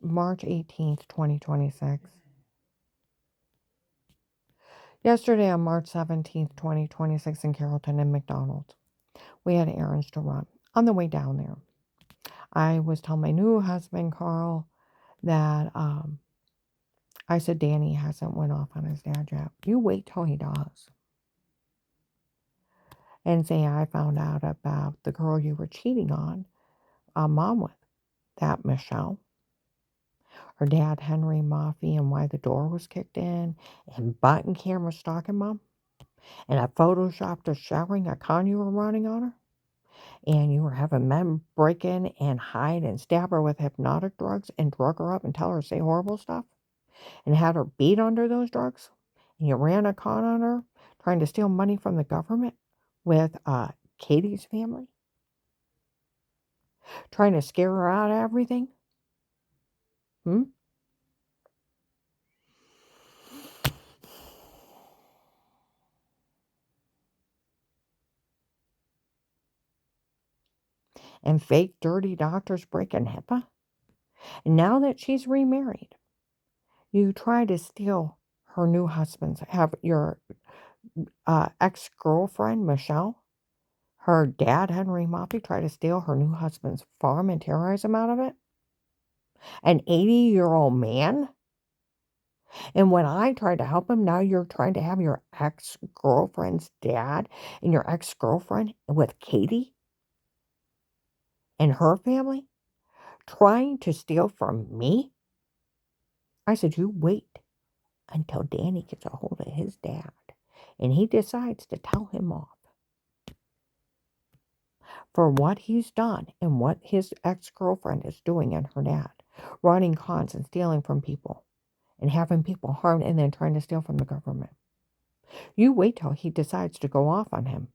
March 18th, 2026. Yesterday on March 17th, 2026 in Carrollton and McDonald's, we had errands to run. On the way down there, I was telling my new husband, Carl, that I said Danny hasn't went off on his dad yet. You wait till he does. And say I found out about the girl you were cheating on Mom with, that Michelle. Her dad, Henry Maffey, and why the door was kicked in, and button camera stalking Mom, and I photoshopped her showering a con you were running on her, and you were having men break in and hide and stab her with hypnotic drugs and drug her up and tell her to say horrible stuff, and had her beat under those drugs, and you ran a con on her, trying to steal money from the government with Katie's family, trying to scare her out of everything. And fake dirty doctors breaking HIPAA. And now that she's remarried, you try to steal her new husband's, have your ex-girlfriend, Michelle, her dad, Henry Maffey, try to steal her new husband's farm and terrorize him out of it? An 80-year-old man? And when I tried to help him, now you're trying to have your ex-girlfriend's dad and your ex-girlfriend with Katie and her family trying to steal from me? I said, you wait until Danny gets a hold of his dad and he decides to tell him off for what he's done and what his ex-girlfriend is doing and her dad, running cons and stealing from people and having people harmed and then trying to steal from the government. You wait till he decides to go off on him.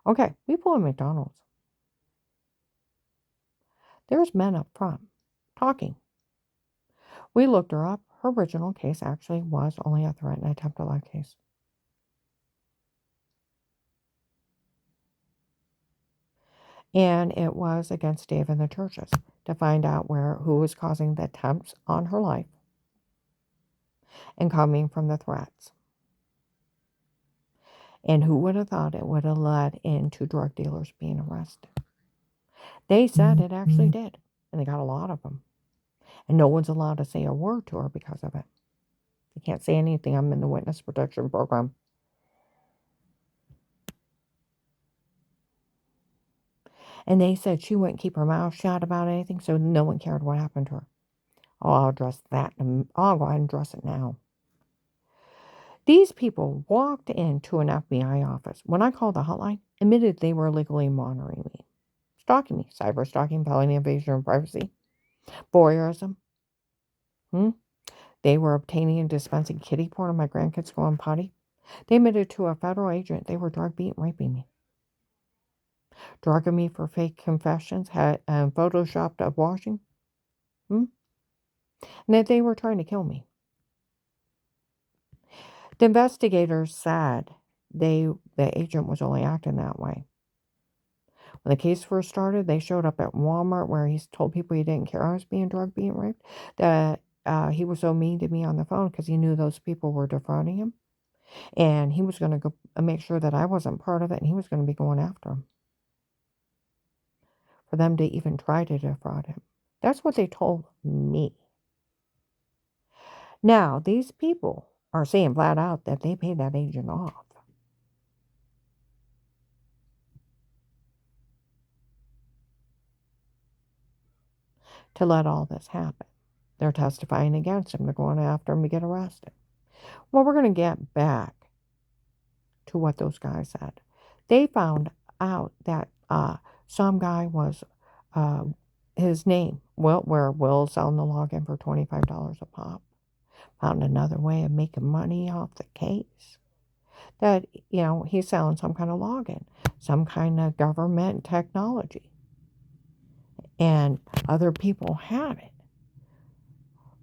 Okay, we pull in McDonald's. There's men up front talking. We looked her up. Her original case actually was only a threat and attempted life case. And it was against Dave and the churches to find out who was causing the attempts on her life and coming from the threats. And who would have thought it would have led into drug dealers being arrested? They said it actually did, and they got a lot of them. And no one's allowed to say a word to her because of it. They can't say anything. I'm in the witness protection program. And they said she wouldn't keep her mouth shut about anything, so no one cared what happened to her. Oh, I'll address that. I'll go ahead and address it now. These people walked into an FBI office. When I called the hotline, admitted they were illegally monitoring me, stalking me, cyber stalking, felony invasion of privacy, voyeurism. They were obtaining and dispensing kiddie porn of my grandkids going potty. They admitted to a federal agent they were drug beating, raping me, drugging me for fake confessions, had photoshopped a washing, and that they were trying to kill me. The investigators said the agent was only acting that way. When the case first started, they showed up at Walmart where he told people he didn't care I was being drugged, being raped, that he was so mean to me on the phone because he knew those people were defrauding him. And he was going to go make sure that I wasn't part of it, and he was going to be going after him for them to even try to defraud him. That's what they told me. Now, these people are saying flat out that they paid that agent off. To let all this happen. They're testifying against him. They're going after him to get arrested. Well, we're going to get back to what those guys said. They found out that some guy was, his name, where Will's selling the login for $25 a pop. Found another way of making money off the case. That, he's selling some kind of login, some kind of government technology. And other people had it.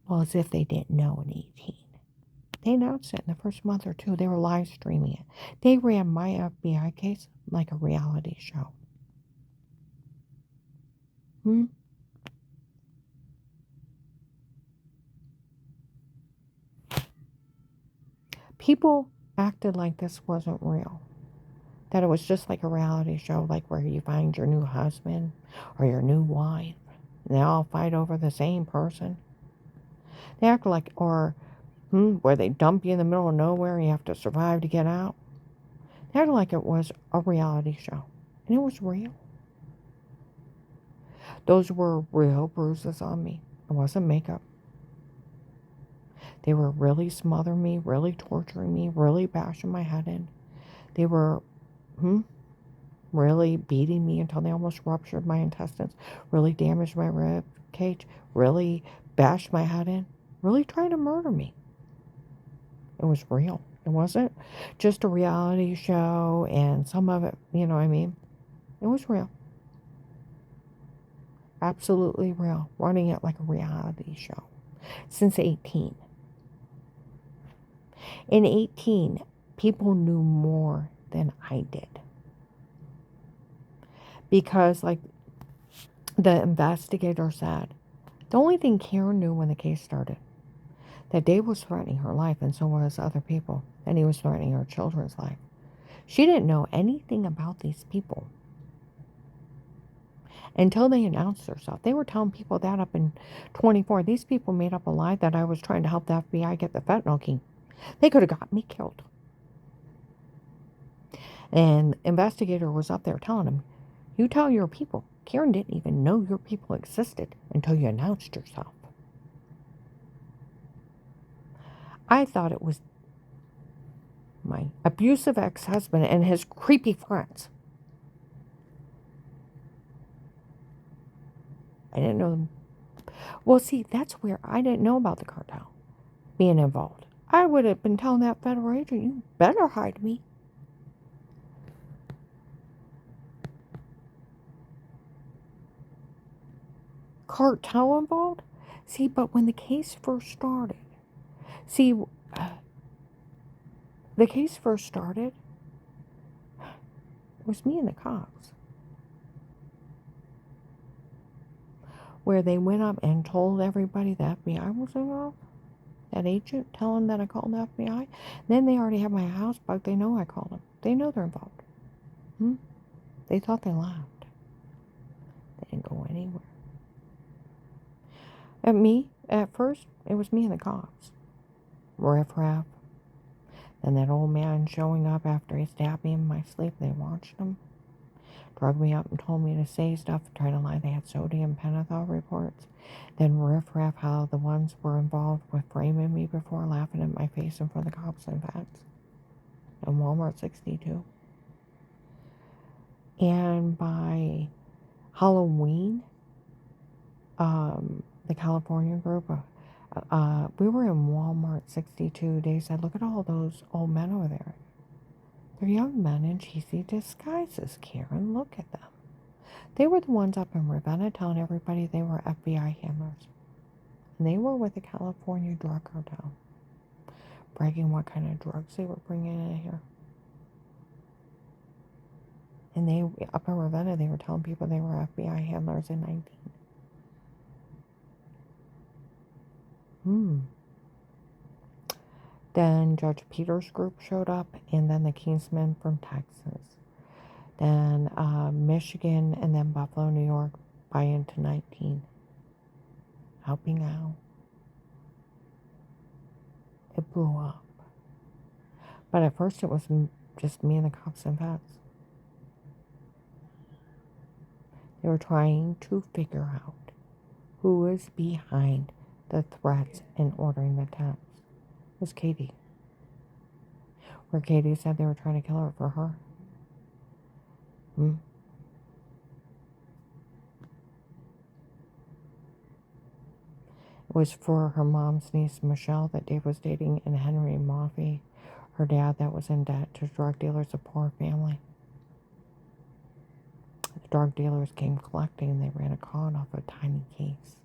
Well, as if they didn't know in 18. They announced it in the first month or two. They were live streaming it. They ran my FBI case like a reality show. People acted like this wasn't real. That it was just like a reality show, like where you find your new husband or your new wife. And they all fight over the same person. They act like, or where they dump you in the middle of nowhere and you have to survive to get out. They acted like it was a reality show. And it was real. Those were real bruises on me. It wasn't makeup. They were really smothering me, really torturing me, really bashing my head in. They were, really beating me until they almost ruptured my intestines, really damaged my rib cage, really bashed my head in, really trying to murder me. It was real. It wasn't just a reality show and some of it, you know what I mean? It was real. Absolutely real. Running it like a reality show. Since 18. In 18, people knew more than I did. Because, like the investigator said, the only thing Karen knew when the case started, that Dave was threatening her life, and so was other people, and he was threatening her children's life. She didn't know anything about these people until they announced themselves. They were telling people that up in 24. These people made up a lie that I was trying to help the FBI get the fentanyl king. They could have got me killed. And the investigator was up there telling him, you tell your people. Karen didn't even know your people existed until you announced yourself. I thought it was my abusive ex-husband and his creepy friends. I didn't know them. Well, see, that's where I didn't know about the cartel being involved. I would have been telling that federal agent, you better hide me. Cartel involved? See, but when the case first started, it was me and the cops. Where they went up and told everybody the FBI was involved. That agent telling that I called the FBI. Then they already have my house bugged. They know I called them. They know they're involved. They thought they left. They didn't go anywhere. At first, it was me and the cops. Riff-raff. Then that old man showing up after he stabbed me in my sleep. They watched him. Drugged me up and told me to say stuff, trying to lie they had sodium pentothal reports. Then riff-raff how the ones were involved with framing me before, laughing at my face in front of the cops and vets. In Walmart 62. And by Halloween, the California group, we were in Walmart 62. They said, look at all those old men over there. They're young men in cheesy disguises, Karen. Look at them. They were the ones up in Ravenna telling everybody they were FBI handlers. And they were with the California drug cartel, bragging what kind of drugs they were bringing in here. And they, up in Ravenna, they were telling people they were FBI handlers in 19. Then Judge Peters' group showed up, and then the Kingsmen from Texas. Then Michigan, and then Buffalo, New York, by into 19. Helping out. It blew up. But at first it was just me and the cops and vets. They were trying to figure out who was behind the threats and ordering the attempts. It was Katie. Where Katie said they were trying to kill her for her. It was for her mom's niece, Michelle, that Dave was dating, and Henry Maffei, her dad, that was in debt to drug dealers, a poor family. The drug dealers came collecting, and they ran a con off a tiny case.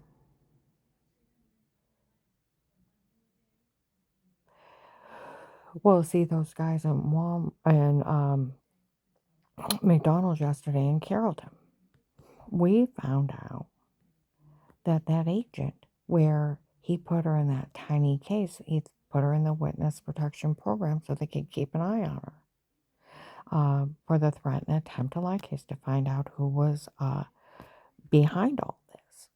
Well, see those guys at McDonald's yesterday in Carrollton. We found out that agent, where he put her in that tiny case, put her in the witness protection program so they could keep an eye on her. For the threat and attempt to lie case to find out who was behind all this.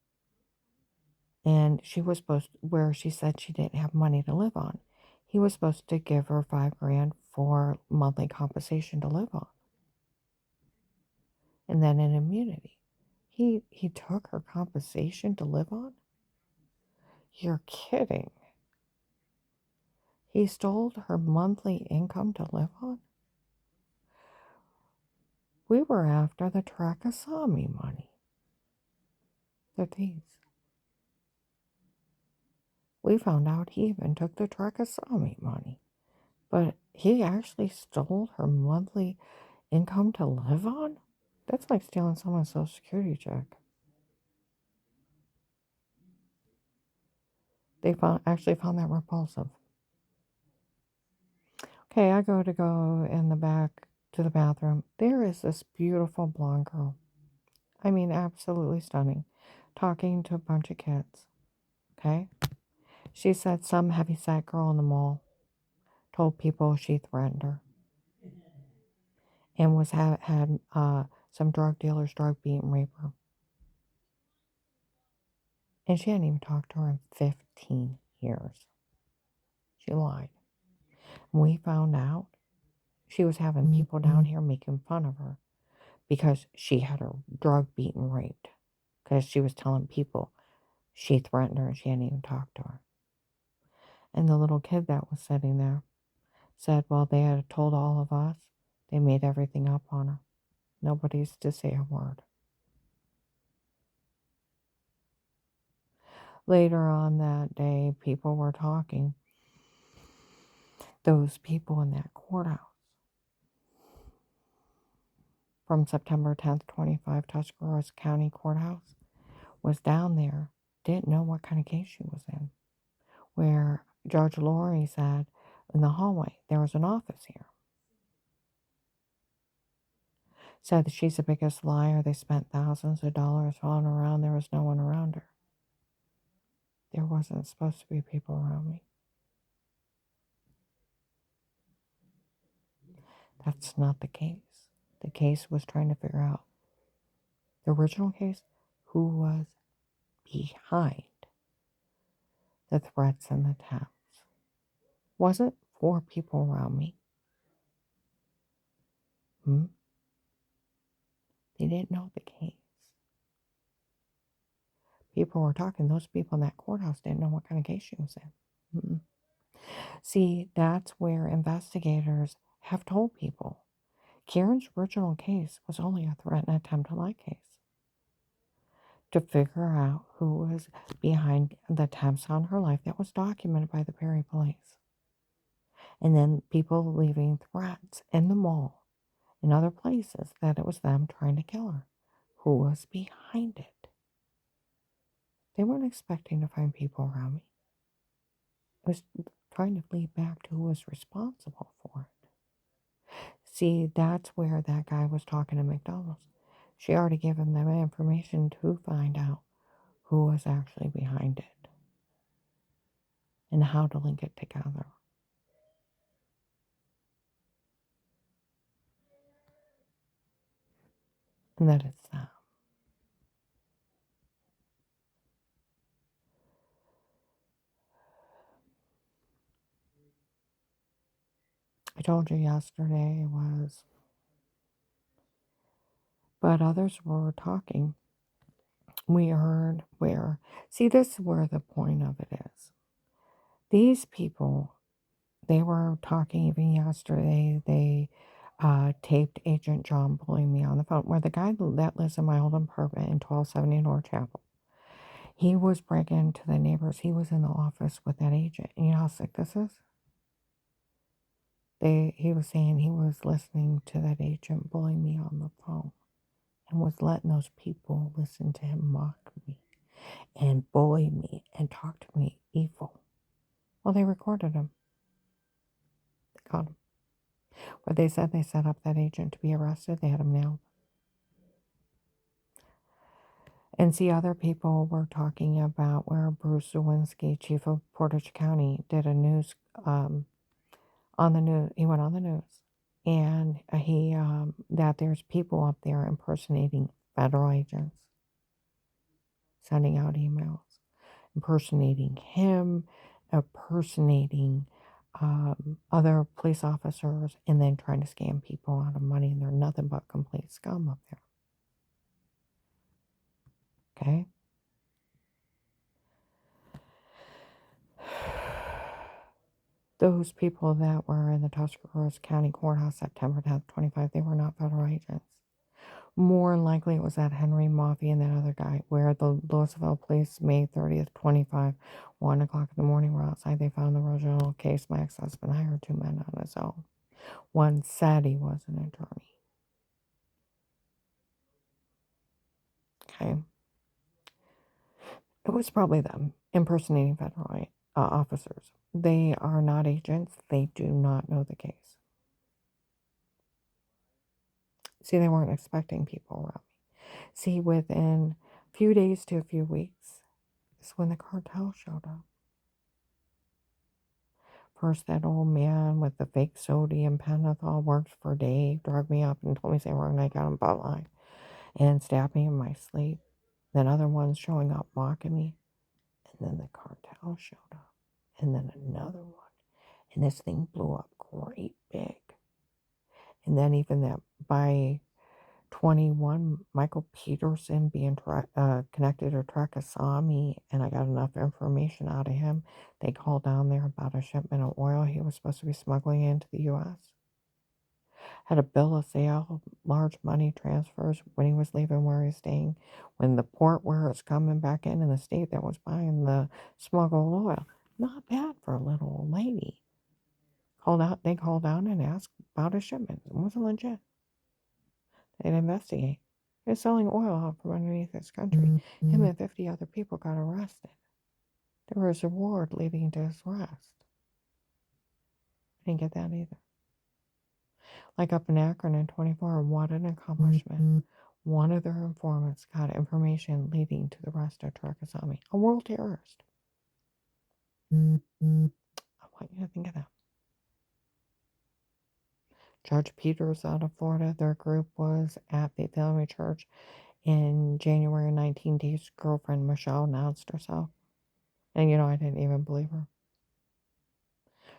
And she was supposed, where she said she didn't have money to live on, he was supposed to give her $5,000 for monthly compensation to live on. And then an immunity. He took her compensation to live on? You're kidding. He stole her monthly income to live on? We were after the Trakasami money. The thieves. We found out he even took the Trakasami money. But he actually stole her monthly income to live on? That's like stealing someone's Social Security check. They actually found that repulsive. Okay, I go in the back to the bathroom. There is this beautiful blonde girl. I mean, absolutely stunning. Talking to a bunch of kids. Okay? She said some heavyset girl in the mall told people she threatened her. And had some drug dealers drug beat and rape her. And she hadn't even talked to her in 15 years. She lied. We found out she was having people down here making fun of her because she had her drug beat and raped. Because she was telling people she threatened her and she hadn't even talked to her. And the little kid that was sitting there said, well, they had told all of us. They made everything up on her. Nobody's to say a word. Later on that day, people were talking. Those people in that courthouse from September 10th, 25, Tuscarawas County Courthouse was down there, didn't know what kind of case she was in. Where Judge Laurie said in the hallway, there was an office here. Said that she's the biggest liar. They spent thousands of dollars on around. There was no one around her. There wasn't supposed to be people around me. That's not the case. The case was trying to figure out, the original case, who was behind the threats and the attempts. Wasn't 4 people around me. They didn't know the case. People were talking. Those people in that courthouse didn't know what kind of case she was in. See, that's where investigators have told people. Karen's original case was only a threat and attempt to lie case. To figure out who was behind the attempts on her life that was documented by the Perry police. And then people leaving threats in the mall and other places that it was them trying to kill her. Who was behind it? They weren't expecting to find people around me. It was trying to lead back to who was responsible for it. See, that's where that guy was talking to McDonald's. She already gave him the information to find out who was actually behind it and how to link it together. And that it's them. I told you yesterday was, but others were talking. We heard where, see, this is where the point of it is. These people, they were talking even yesterday, they taped Agent John bullying me on the phone, where the guy that lives in my old apartment in 1270 North Chapel, he was breaking to the neighbors. He was in the office with that agent. And you know how sick this is? He was saying he was listening to that agent bullying me on the phone and was letting those people listen to him mock me and bully me and talk to me evil. Well, they recorded him. They caught him. Where they said they set up that agent to be arrested, they had him nailed. And see, other people were talking about where Bruce Zawinski, chief of Portage County, did a news on the news. He went on the news, and he that there's people up there impersonating federal agents, sending out emails, impersonating him, impersonating other police officers, and then trying to scam people out of money. And they're nothing but complete scum up there. Okay. Those people that were in the Tuscarawas County Courthouse September 10th, 25, they were not federal agents. More than likely, it was that Henry Moffey and that other guy, where the Louisville police, May 30th, 25, 1 o'clock in the morning, were outside. They found the original case. My ex-husband hired 2 men on his own. One said he was an attorney. Okay. It was probably them impersonating federal officers. They are not agents. They do not know the case. See, they weren't expecting people around me. See, within a few days to a few weeks is when the cartel showed up. First, that old man with the fake sodium pentothal worked for Dave, drugged me up and told me to say wrong night, got him butt line, and stabbed me in my sleep. Then other ones showing up mocking me. And then the cartel showed up. And then another one. And this thing blew up great big. And then even that by 21, Michael Peterson being connected to Treka saw me, and I got enough information out of him. They called down there about a shipment of oil he was supposed to be smuggling into the U.S. Had a bill of sale, large money transfers when he was leaving, where he's staying, when the port where it's coming back in the state that was buying the smuggled oil. Not bad for a little old lady. They called down and asked about a shipment. It wasn't legit. They'd investigate. He was selling oil out from underneath this country. Him and 50 other people got arrested. There was a reward leading to his arrest. I didn't get that either. Like up in Akron in 24, what an accomplishment. One of their informants got information leading to the arrest of Tarekasami, a world terrorist. I want you to think of that. Judge Peters out of Florida, their group was at the Family Church in January 19. Dave's girlfriend, Michelle, announced herself. And I didn't even believe her.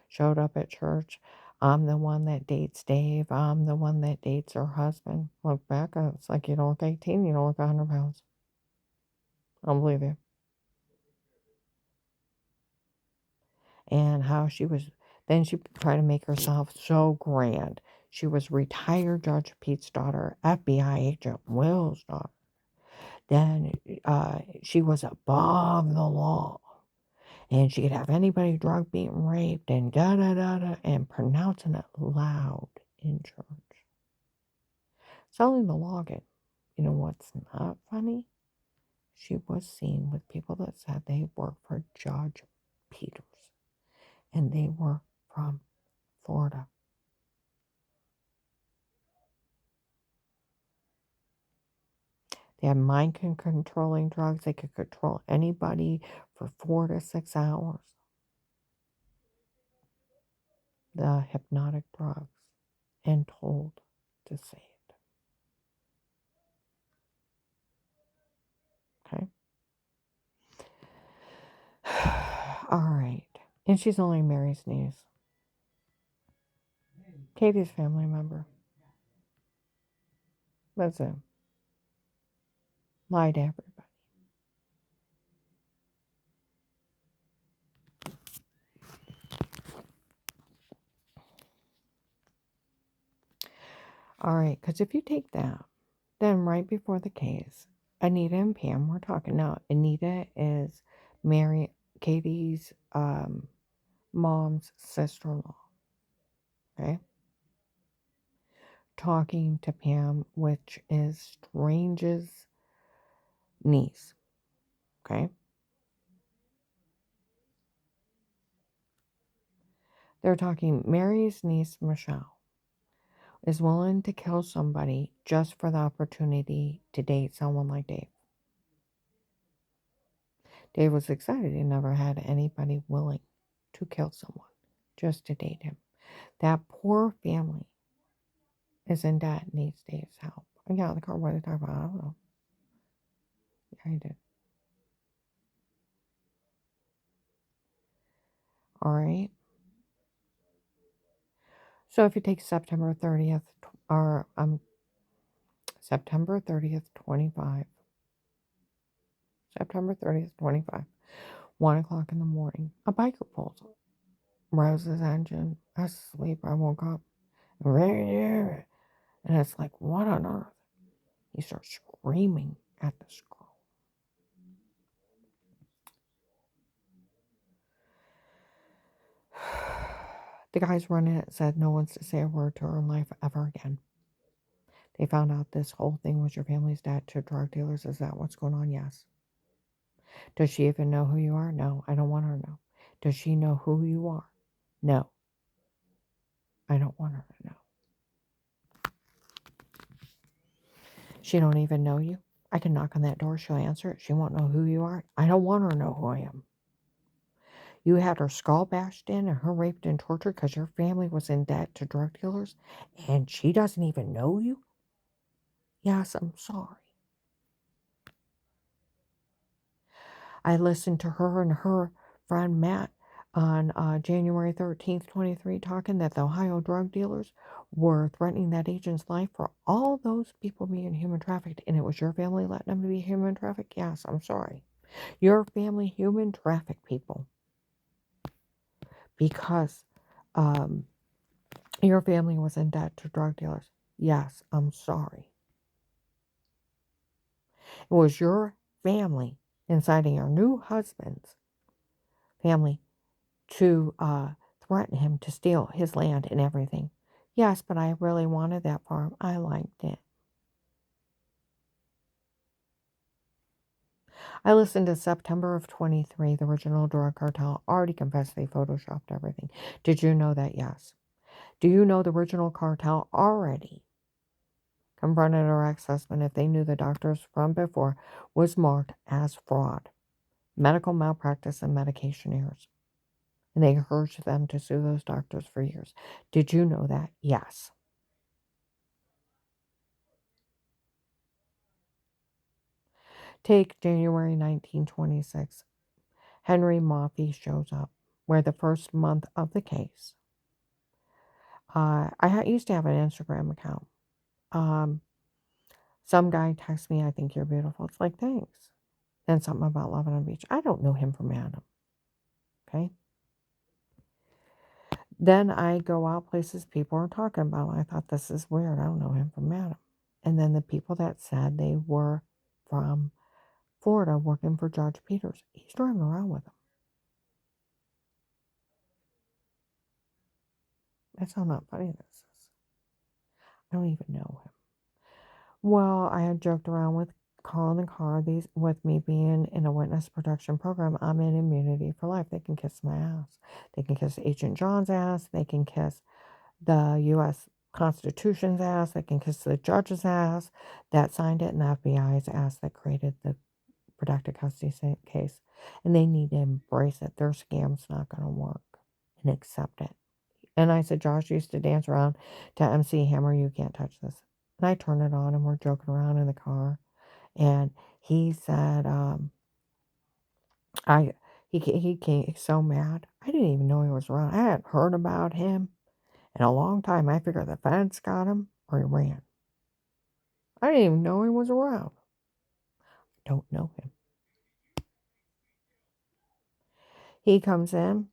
Showed up at church. I'm the one that dates Dave. I'm the one that dates her husband. Look back, it's like you don't look 18, you don't look 100 pounds. I don't believe you. And how then she tried to make herself so grand. She was retired Judge Pete's daughter, FBI agent Will's daughter. Then she was above the law. And she could have anybody drug being raped and da-da-da-da, and pronouncing it loud in church. Selling the login. You know what's not funny? She was seen with people that said they worked for Judge Peters. And they were from Florida. They had mind-controlling drugs. They could control anybody for 4 to 6 hours. The hypnotic drugs. And told to say it. Okay? All right. And she's only Mary's niece. Katie's family member. That's it. Lie to everybody. All right, because if you take that, then right before the case, Anita and Pam were talking. Now, Anita is Katie's mom's sister-in-law. Okay? Talking to Pam, which is Strange's niece. Okay? They're talking Mary's niece, Michelle, is willing to kill somebody just for the opportunity to date someone like Dave. Dave was excited. He never had anybody willing to kill someone just to date him. That poor family is in debt and needs Dave's help. And yeah, the car, what did they talk about? I don't know. Yeah, he did. All right. So if you take September 30th, or September 30th, 25, September 30th, 25, 1 o'clock in the morning, a biker pulls up. Rose's engine. Asleep, I woke up. And it's like, what on earth? He starts screaming at this girl. The guys running it said no one's to say a word to her in life ever again. They found out this whole thing was your family's debt to drug dealers. Is that what's going on? Yes. Does she even know who you are? No, I don't want her to know. Does she know who you are? No, I don't want her to know. She don't even know you. I can knock on that door. She'll answer it. She won't know who you are. I don't want her to know who I am. You had her skull bashed in and her raped and tortured because your family was in debt to drug dealers and she doesn't even know you? Yes, I'm sorry. I listened to her and her friend Matt on January 13th, 23, talking that the Ohio drug dealers were threatening that agent's life for all those people being human trafficked, and it was your family letting them be human trafficked? Yes, I'm sorry. Your family human trafficked people because your family was in debt to drug dealers. Yes, I'm sorry. It was your family inciting your new husband's family to threaten him to steal his land and everything. Yes, but I really wanted that farm. I liked it. I listened to September of 23. The original drug cartel already confessed they photoshopped everything. Did you know that? Yes. Do you know the original cartel already confronted her ex-husband if they knew the doctors from before was marked as fraud, medical malpractice, and medication errors? And they encouraged them to sue those doctors for years. Did you know that? Yes. Take January 1926. Henry Maffei shows up, where the first month of the case. I used to have an Instagram account. Some guy texts me, I think you're beautiful. It's like, thanks. Then something about loving on the beach. I don't know him from Adam. Okay. Then I go out places people are talking about. I thought, this is weird. I don't know him from Adam. And then the people that said they were from Florida working for Judge Peters, he's driving around with them. That's how not funny this is. I don't even know him. Well, I had joked around with Carl in the car. With me being in a witness protection program, I'm in immunity for life. They can kiss my ass. They can kiss Agent John's ass. They can kiss the U.S. Constitution's ass. They can kiss the judge's ass that signed it and the FBI's ass that created the protected custody case. And they need to embrace it. Their scam's not going to work, and accept it. And I said, Josh used to dance around to MC Hammer, You Can't Touch This. And I turned it on and we're joking around in the car. And he said, he came so mad. I didn't even know he was around. I hadn't heard about him in a long time. I figured the feds got him or he ran. I didn't even know he was around. Don't know him. He comes in.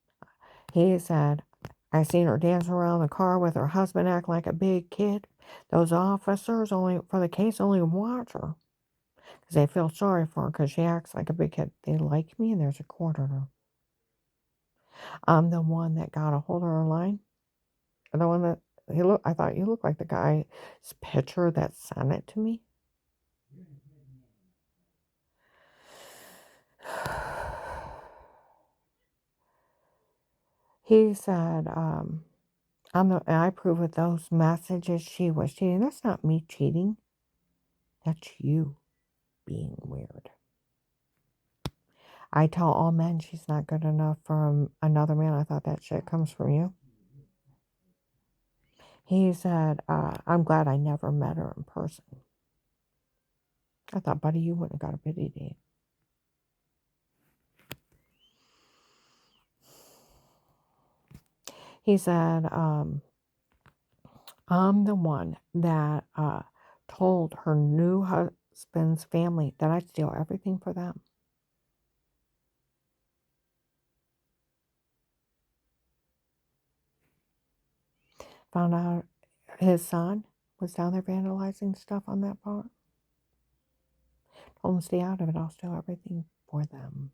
He said, I seen her dancing around the car with her husband acting like a big kid. Those officers only for the case only watch her because they feel sorry for her because she acts like a big kid. They like me and there's a court order. I'm the one that got a hold of her line. The one that I thought you looked like the guy's picture that sent it to me. He said, I prove with those messages she was cheating. That's not me cheating. That's you being weird. I tell all men she's not good enough for another man. I thought that shit comes from you. He said, I'm glad I never met her in person. I thought, buddy, you wouldn't have got a pity date. He said, I'm the one that told her new husband's family that I'd steal everything for them. Found out his son was down there vandalizing stuff on that farm. Told him to stay out of it. I'll steal everything for them.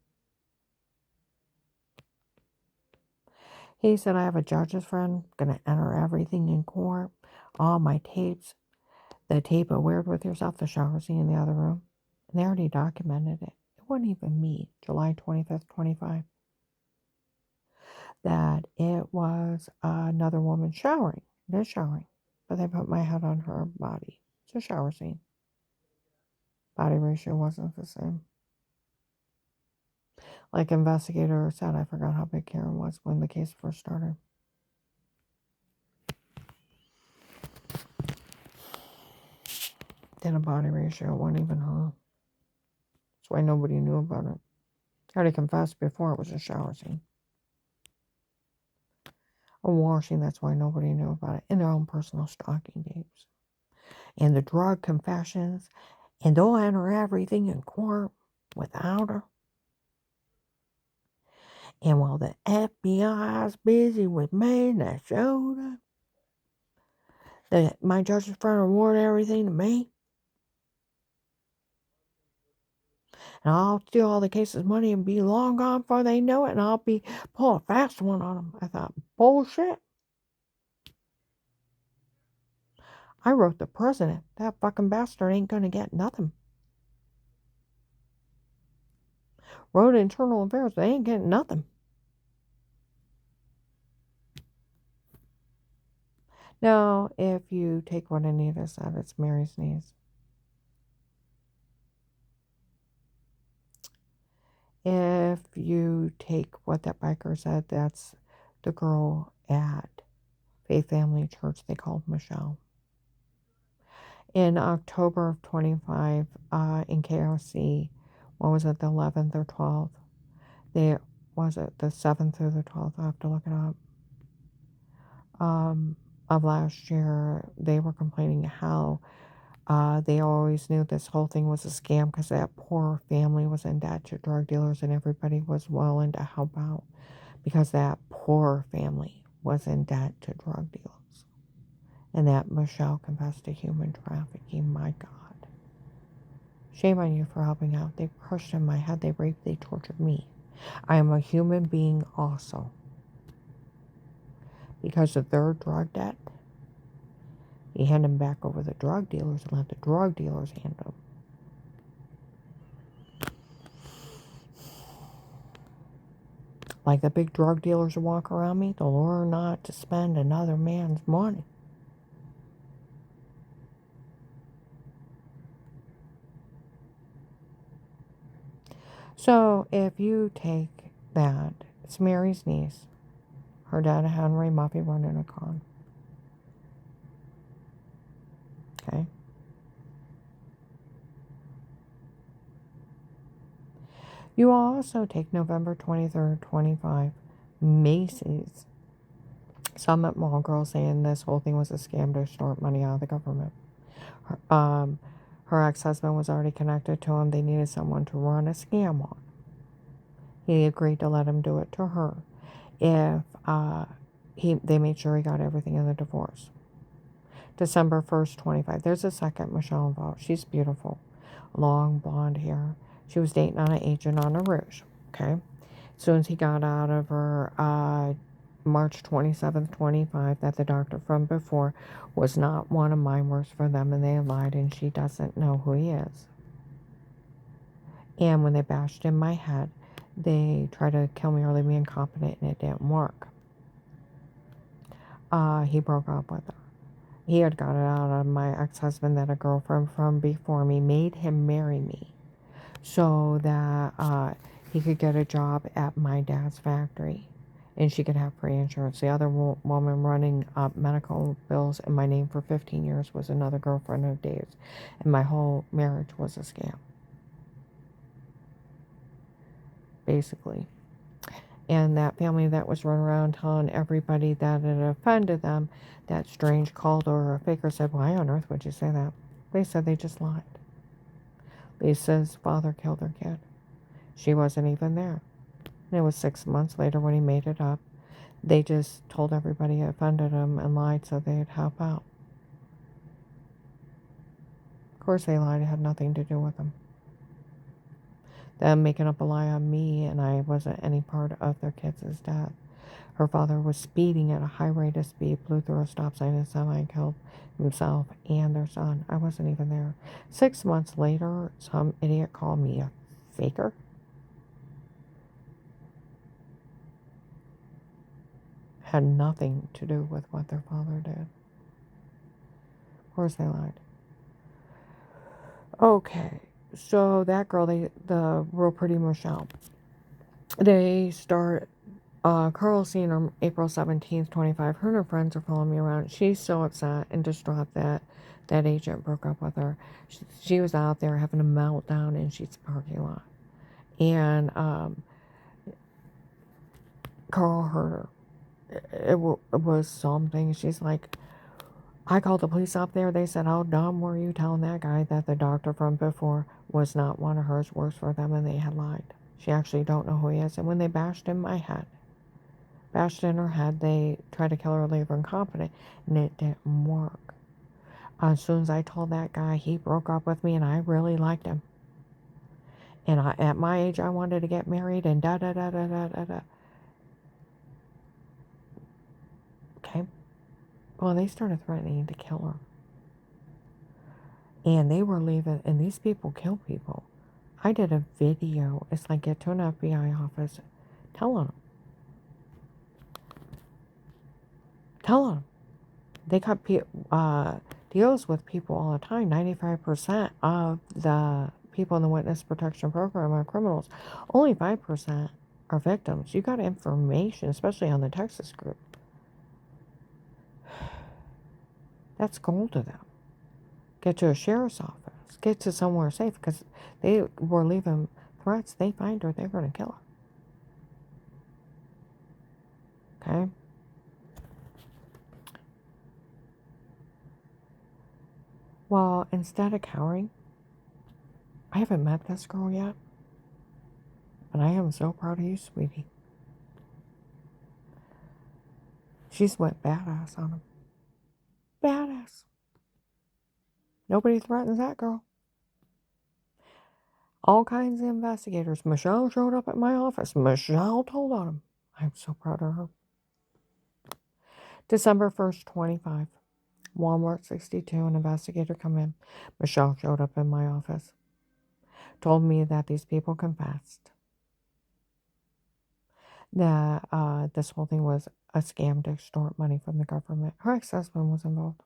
He said, I have a judge's friend, going to enter everything in court, all my tapes, the tape of Weird With Yourself, the shower scene in the other room. And they already documented it. It wasn't even me, July 25th, 25. That it was another woman showering. It is showering. But they put my head on her body. It's a shower scene. Body ratio wasn't the same. Like investigator said, I forgot how big Karen was when the case first started. Did a body ratio, it wasn't even her. That's why nobody knew about it. I already confessed before it was a shower scene. A washing, that's why nobody knew about it. In their own personal stalking tapes. And the drug confessions. And they'll enter everything in court without her. And while the FBI's busy with me and that showed up, my judge's friend awarded everything to me. And I'll steal all the case's money and be long gone before they know it, and I'll be pull a fast one on them. I thought, bullshit. I wrote the president. That fucking bastard ain't gonna get nothing. Wrote internal affairs. They ain't getting nothing. Now, if you take what Anita said, it's Mary's niece. If you take what that biker said, that's the girl at Faith Family Church they called Michelle. In October of 25, in KOC, what was it, the 11th or 12th? Was it the 7th or the 12th? I have to look it up. Of last year, they were complaining how they always knew this whole thing was a scam because that poor family was in debt to drug dealers and everybody was willing to help out because that poor family was in debt to drug dealers. And that Michelle confessed to human trafficking. My God. Shame on you for helping out. They crushed in my head. They raped. They tortured me. I am a human being also. Because of their drug debt, you hand them back over the drug dealers and let the drug dealers handle them. Like the big drug dealers who walk around me, they'll learn not to spend another man's money. So if you take that, it's Mary's niece. Her dad, Henry Muffy, running a con. Okay. You also take November 23rd, 25, Macy's Summit Mall girl saying this whole thing was a scam to extort money out of the government. Her ex-husband was already connected to him. They needed someone to run a scam on. He agreed to let him do it to her if they made sure he got everything in the divorce. December 1st, 25. There's a second Michelle involved. She's beautiful. Long blonde hair. She was dating on an agent on a Rouge. Okay. As soon as he got out of her, March 27th, 25, that the doctor from before was not one of mine, works for them, and they lied, and she doesn't know who he is. And when they bashed in my head, they tried to kill me or leave me incompetent, and it didn't work. He broke up with her. He had got it out of my ex-husband that a girlfriend from before me made him marry me so that he could get a job at my dad's factory and she could have free insurance. The other woman running up medical bills in my name for 15 years was another girlfriend of Dave's. And my whole marriage was a scam, basically. And that family that was running around telling everybody that it offended them, that Strange called or a faker said, why on earth would you say that? They said they just lied. Lisa's father killed her kid. She wasn't even there. And it was 6 months later when he made it up. They just told everybody it offended him and lied so they'd help out. Of course they lied. It had nothing to do with them. Them making up a lie on me and I wasn't any part of their kids' death. Her father was speeding at a high rate of speed, blew through a stop sign and semi killed himself and their son. I wasn't even there. 6 months later, some idiot called me a faker. Had nothing to do with what their father did. Of course they lied. Okay, so that girl, the real pretty Michelle, they start, Carl's seeing her April 17th, 25. Her and her friends are following me around. She's so upset and distraught that that agent broke up with her. She was out there having a meltdown in Sheetz parking lot. And Carl heard her. It was something. She's like, I called the police up there. They said, how dumb were you telling that guy that the doctor from before was not one of hers, works for them, and they had lied. She actually don't know who he is. And when they bashed in my head, bashed in her head, they tried to kill her, leave her incompetent, and it didn't work. As soon as I told that guy, he broke up with me, and I really liked him. And at my age, I wanted to get married, and da-da-da-da-da-da-da. Okay? Well, they started threatening to kill her. And they were leaving, and these people kill people. I did a video. It's like, get to an FBI office, telling them. They cut deals with people all the time. 95% of the people in the witness protection program are criminals. Only 5% are victims. You got information, especially on the Texas group. That's gold to them. Get to a sheriff's office. Get to somewhere safe, because they were leaving threats. They find her, they're going to kill her. Okay? Well, instead of cowering, I haven't met this girl yet, but I am so proud of you, sweetie. She's went badass on him. Badass. Nobody threatens that girl. All kinds of investigators. Michelle showed up at my office. Michelle told on him. I'm so proud of her. December 1st, 25. Walmart 62, an investigator come in. Michelle showed up in my office. Told me that these people confessed that this whole thing was a scam to extort money from the government. Her ex-husband was involved.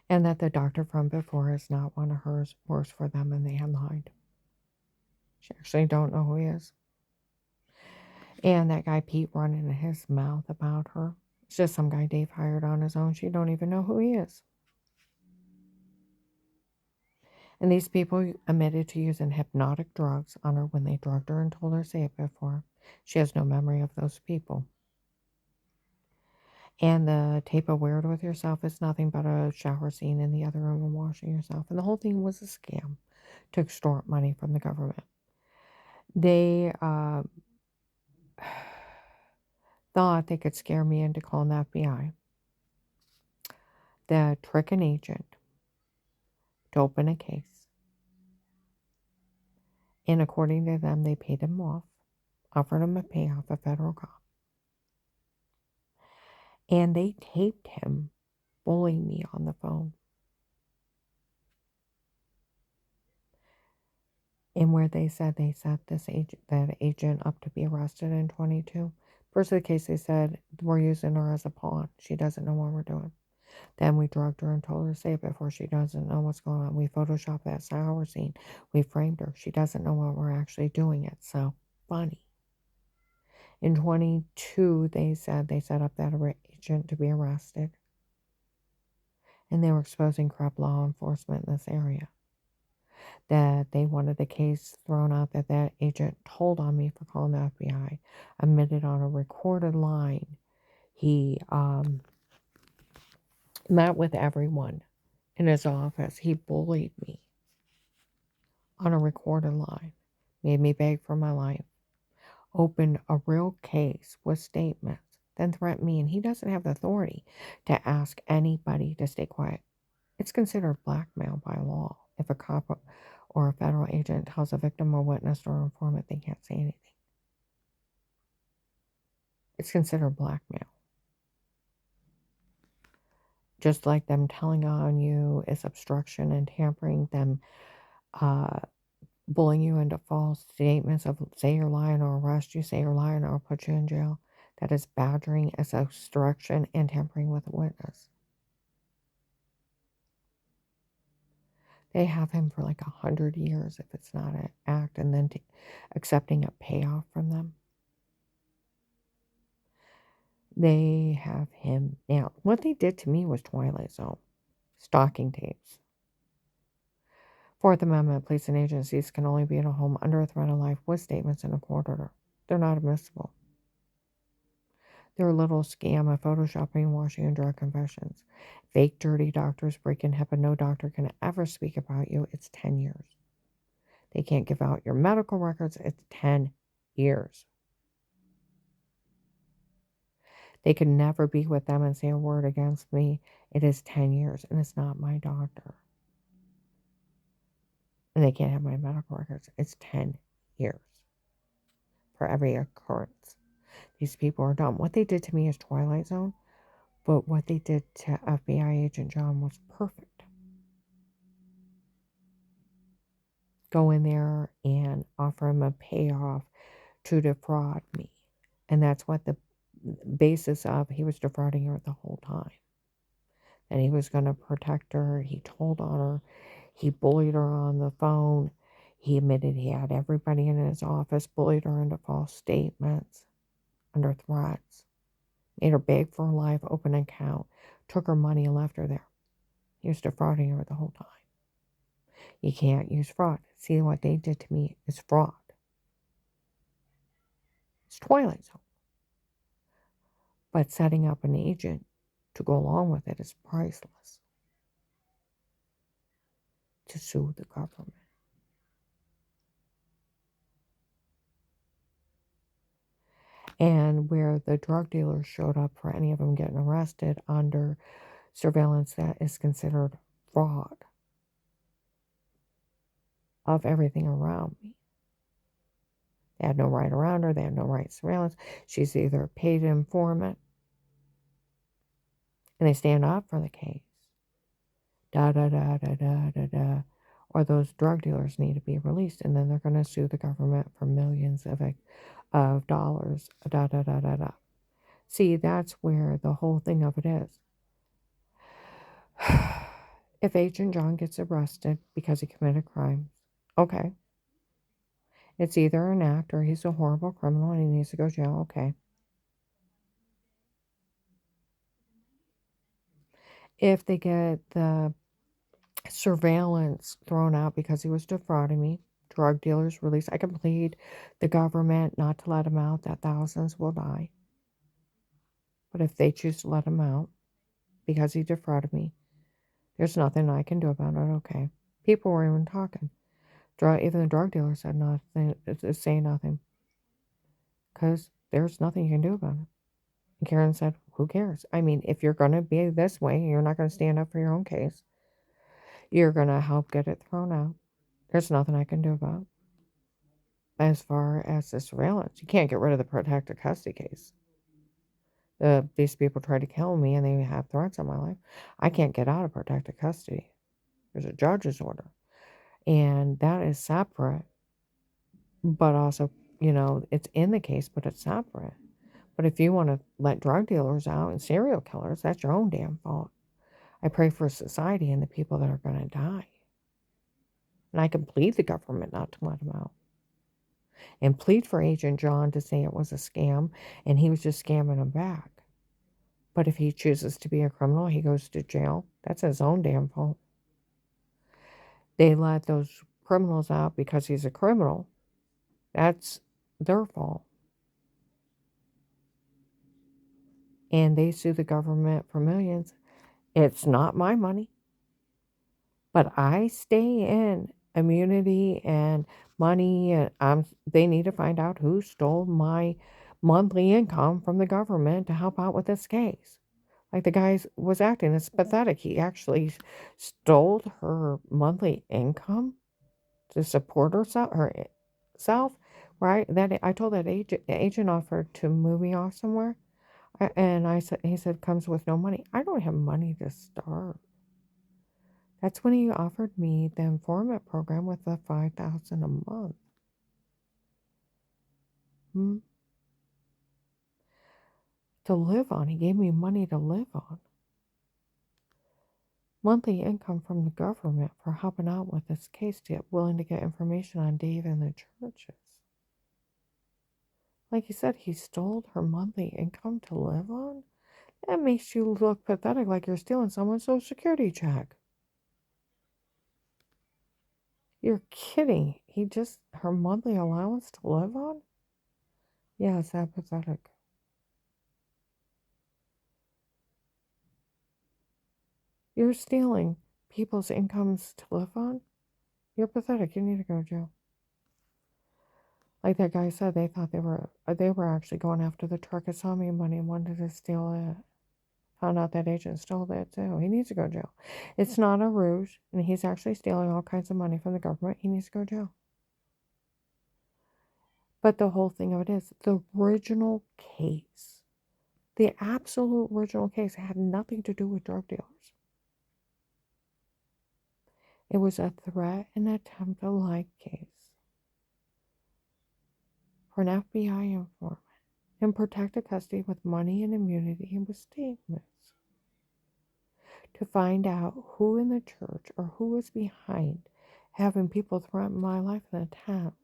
And that the doctor from before is not one of hers, works for them, and they had lied. She actually don't know who he is. And that guy Pete running his mouth about her. It's just some guy Dave hired on his own. She don't even know who he is. And these people admitted to using hypnotic drugs on her when they drugged her and told her to say it before. She has no memory of those people. And the tape of Weird with Yourself is nothing but a shower scene in the other room and washing yourself. And the whole thing was a scam to extort money from the government. They thought they could scare me into calling the FBI. They trick an agent to open a case. And according to them, they paid him off, offered him a payoff, a federal cop. And they taped him bullying me on the phone. And where they said they set that agent up to be arrested in 22. First of the case, they said, we're using her as a pawn. She doesn't know what we're doing. Then we drugged her and told her to say it before. She doesn't know what's going on. We photoshopped that shower scene. We framed her. She doesn't know what we're actually doing it. So funny. In 22, they said they set up that agent to be arrested. And they were exposing corrupt law enforcement in this area. That they wanted the case thrown out that that agent told on me for calling the FBI, admitted on a recorded line. He met with everyone in his office. He bullied me on a recorded line, made me beg for my life, opened a real case with statements, then threatened me, and he doesn't have the authority to ask anybody to stay quiet. It's considered blackmail by law. If a cop or a federal agent tells a victim or witness or informant they can't say anything, it's considered blackmail. Just like them telling on you is obstruction and tampering, them bullying you into false statements of say you're lying or arrest you, say you're lying or put you in jail. That is badgering, as obstruction and tampering with a witness. They have him for like 100 years if it's not an act, and then accepting a payoff from them. They have him. Now, what they did to me was Twilight Zone. Stalking tapes. Fourth Amendment, police and agencies can only be in a home under a threat of life with statements in a court order. They're not admissible. They're a little scam of photoshopping, washing, and drug confessions. Fake, dirty doctors break in HIPAA. No doctor can ever speak about you. It's 10 years. They can't give out your medical records. It's 10 years. They can never be with them and say a word against me. It is 10 years, and it's not my doctor. And they can't have my medical records. It's 10 years for every occurrence. These people are dumb. What they did to me is Twilight Zone, but what they did to FBI agent John was perfect. Go in there and offer him a payoff to defraud me. And that's what the basis of, he was defrauding her the whole time. And he was going to protect her. He told on her. He bullied her on the phone. He admitted he had everybody in his office, bullied her into false statements, under threats, made her beg for her life, open an account, took her money and left her there. He was defrauding her the whole time. You can't use fraud. See, what they did to me is fraud. It's Twilight Zone. But setting up an agent to go along with it is priceless. To sue the government. And where the drug dealers showed up for any of them getting arrested under surveillance, that is considered fraud of everything around me. They had no right around her. They had no right to surveillance. She's either a paid informant, and they stand up for the case. Or those drug dealers need to be released, and then they're going to sue the government for millions of dollars. See, that's where the whole thing of it is. If Agent John gets arrested because he committed crimes, okay. It's either an act or he's a horrible criminal and he needs to go to jail, okay. If they get the surveillance thrown out because he was defrauding me, drug dealers released, I can plead the government not to let him out, that thousands will die. But if they choose to let him out because he defrauded me, there's nothing I can do about it, okay. People were even talking. Even the drug dealer said nothing, say nothing. Because there's nothing you can do about it. And Karen said, who cares? I mean, if you're going to be this way, you're not going to stand up for your own case. You're going to help get it thrown out. There's nothing I can do about it. As far as the surveillance, you can't get rid of the protective custody case. These people tried to kill me and they have threats on my life. I can't get out of protective custody. There's a judge's order. And that is separate but also, it's in the case, but it's separate. But if you want to let drug dealers out and serial killers, that's your own damn fault. I pray for society and the people that are going to die. And I can plead the government not to let them out. And plead for Agent John to say it was a scam and he was just scamming them back. But if he chooses to be a criminal, he goes to jail. That's his own damn fault. They let those criminals out because he's a criminal. That's their fault. And they sue the government for millions. It's not my money. But I stay in immunity and money, and they need to find out who stole my monthly income from the government to help out with this case. Like the guy was acting, it's pathetic. He actually stole her monthly income to support herself, right? That I told that agent offered to move me off somewhere, and he said comes with no money. I don't have money to start. That's when he offered me the informant program with the $5,000 a month. To live on. He gave me money to live on. Monthly income from the government for helping out with this case to get willing to get information on Dave and the churches. Like you said, he stole her monthly income to live on? That makes you look pathetic, like you're stealing someone's social security check. You're kidding. Her monthly allowance to live on? Yeah, it's that pathetic. You're stealing people's incomes to live on? You're pathetic. You need to go to jail. Like that guy said, they thought they were actually going after the Turkasami money and wanted to steal it. Found out that agent stole that too. He needs to go to jail. It's not a ruse, and he's actually stealing all kinds of money from the government. He needs to go to jail. But the whole thing of it is, the original case, the absolute original case had nothing to do with drug dealers. It was a threat and attempt to life case for an FBI informant and protected custody with money and immunity and with statements to find out who in the church or who was behind having people threaten my life in attempts.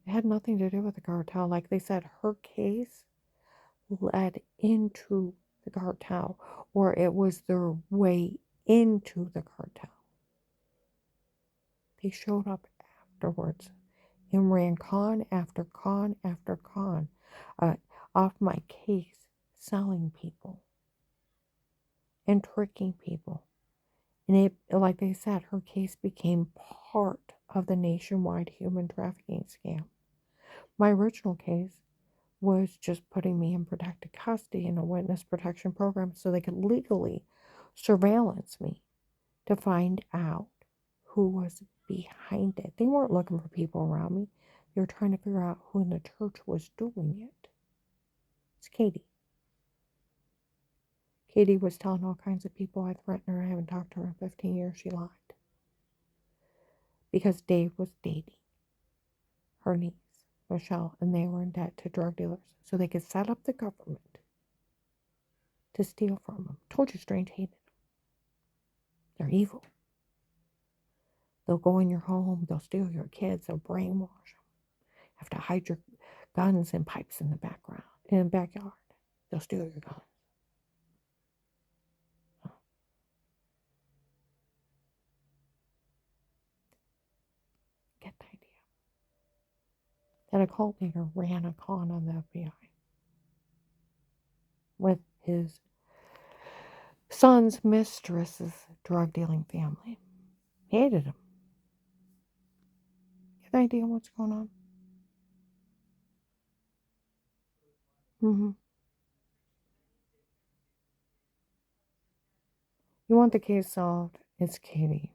It had nothing to do with the cartel. Like they said, her case led into the cartel, or it was their way into the cartel. They showed up afterwards and ran con after con after con off my case, selling people and tricking people. And like they said, her case became part of the nationwide human trafficking scam. My original case was just putting me in protected custody in a witness protection program so they could legally surveillance me to find out who was behind it. They weren't looking for people around me. They were trying to figure out who in the church was doing it. It's Katie. Katie was telling all kinds of people I threatened her. I haven't talked to her in 15 years. She lied. Because Dave was dating her niece, Michelle, and they were in debt to drug dealers so they could set up the government to steal from them. Told you Strange hated them. They're evil. They'll go in your home, they'll steal your kids, they'll brainwash them. Have to hide your guns and pipes in the backyard. They'll steal your guns. Get the idea. That a cult leader ran a con on the FBI with his son's mistress's drug dealing family. Hated him. Get the idea what's going on? You want the case solved? It's Katie.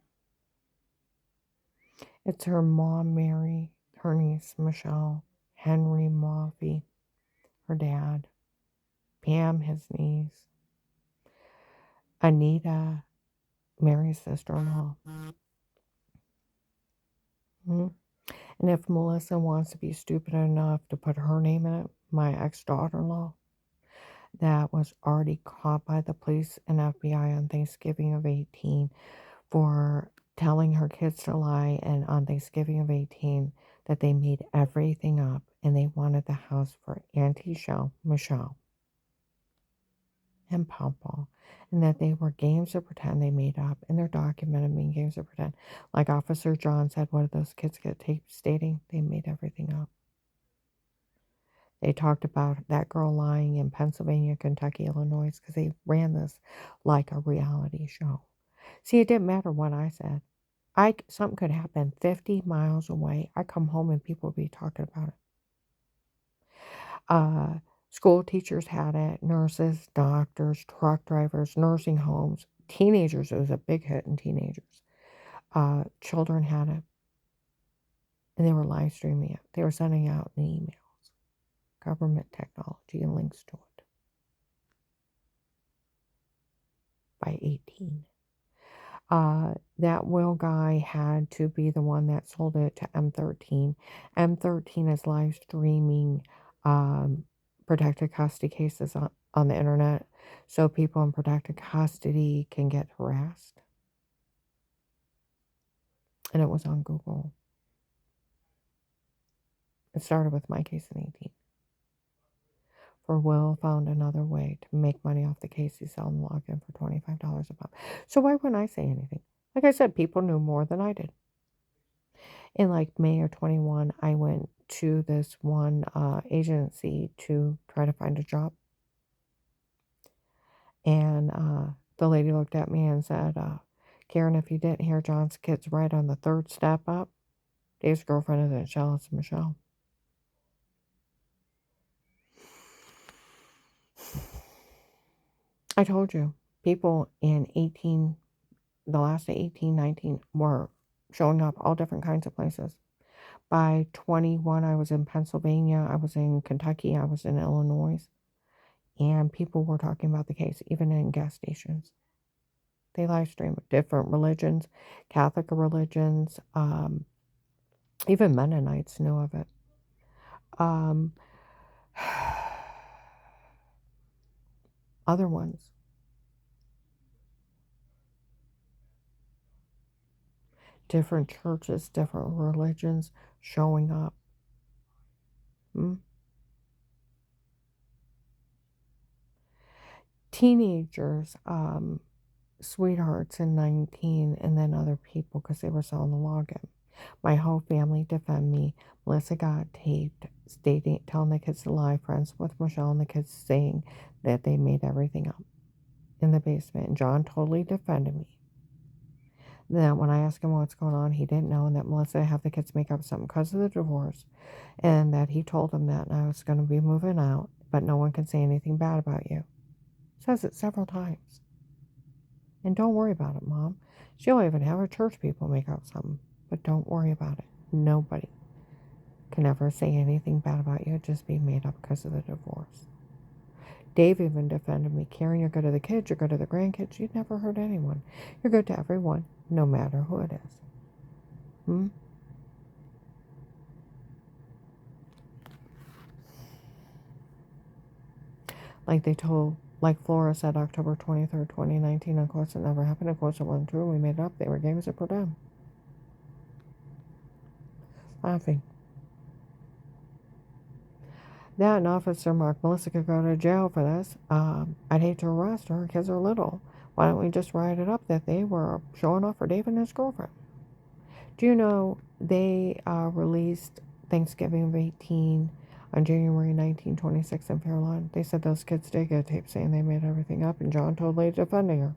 It's her mom, Mary, her niece, Michelle, Henry Moffey, her dad, Pam, his niece, Anita, Mary's sister-in-law. And if Melissa wants to be stupid enough to put her name in it, my ex-daughter-in-law, that was already caught by the police and FBI on Thanksgiving of 18 for telling her kids to lie, and on Thanksgiving of 18 that they made everything up and they wanted the house for Auntie Michelle and Papa, and that they were games of pretend they made up, and they're documented being games of pretend. Like Officer John said, what did those kids get taped stating? They made everything up. They talked about that girl lying in Pennsylvania, Kentucky, Illinois, because they ran this like a reality show. See, it didn't matter what I said. Something could happen 50 miles away. I come home and people would be talking about it. School teachers had it, nurses, doctors, truck drivers, nursing homes, teenagers. It was a big hit in teenagers. Children had it, and they were live streaming it. They were sending out emails, government technology, and links to it by 18. That Will guy had to be the one that sold it to M13. M13 is live streaming protected custody cases on the internet, so people in protected custody can get harassed. And it was on Google. It started with my case in 18. For Will found another way to make money off the case. He sold the login for $25 a month. So why wouldn't I say anything? Like I said, people knew more than I did. In like May of 21, I went to this one agency to try to find a job. And the lady looked at me and said, Karen, if you didn't hear, John's kid's right on the third step up. Dave's girlfriend is jealous of Michelle. I told you, people in the last 18, 19 were showing up all different kinds of places. By 21, I was in Pennsylvania, I was in Kentucky, I was in Illinois, and people were talking about the case, even in gas stations. They live stream different religions, Catholic religions, even Mennonites knew of it. Other ones. Different churches, different religions showing up. Teenagers, sweethearts in 19, and then other people because they were selling the login. My whole family defend me. Melissa got taped, telling the kids to lie, friends with Michelle, and the kids saying that they made everything up in the basement. And John totally defended me. Then when I asked him what's going on, he didn't know, and that Melissa had the kids make up something because of the divorce, and that he told them that I was going to be moving out, but no one can say anything bad about you. Says it several times. And don't worry about it, Mom. She'll even have her church people make up something. But don't worry about it. Nobody can ever say anything bad about you. Just be made up because of the divorce. Dave even defended me. Karen, you're good to the kids. You're good to the grandkids. You'd never hurt anyone. You're good to everyone, no matter who it is. Like Flora said, October 23rd, 2019, of course it never happened. Of course it wasn't true. We made it up. They were games of pretend. Laughing. That and Officer Mark, Melissa could go to jail for this. I'd hate to arrest her. Her kids are little. Why don't we just write it up that they were showing off for David and his girlfriend? Do you know they released Thanksgiving of 18 on January 1926 in Fairlawn? They said those kids did get taped saying they made everything up, and John totally defending her.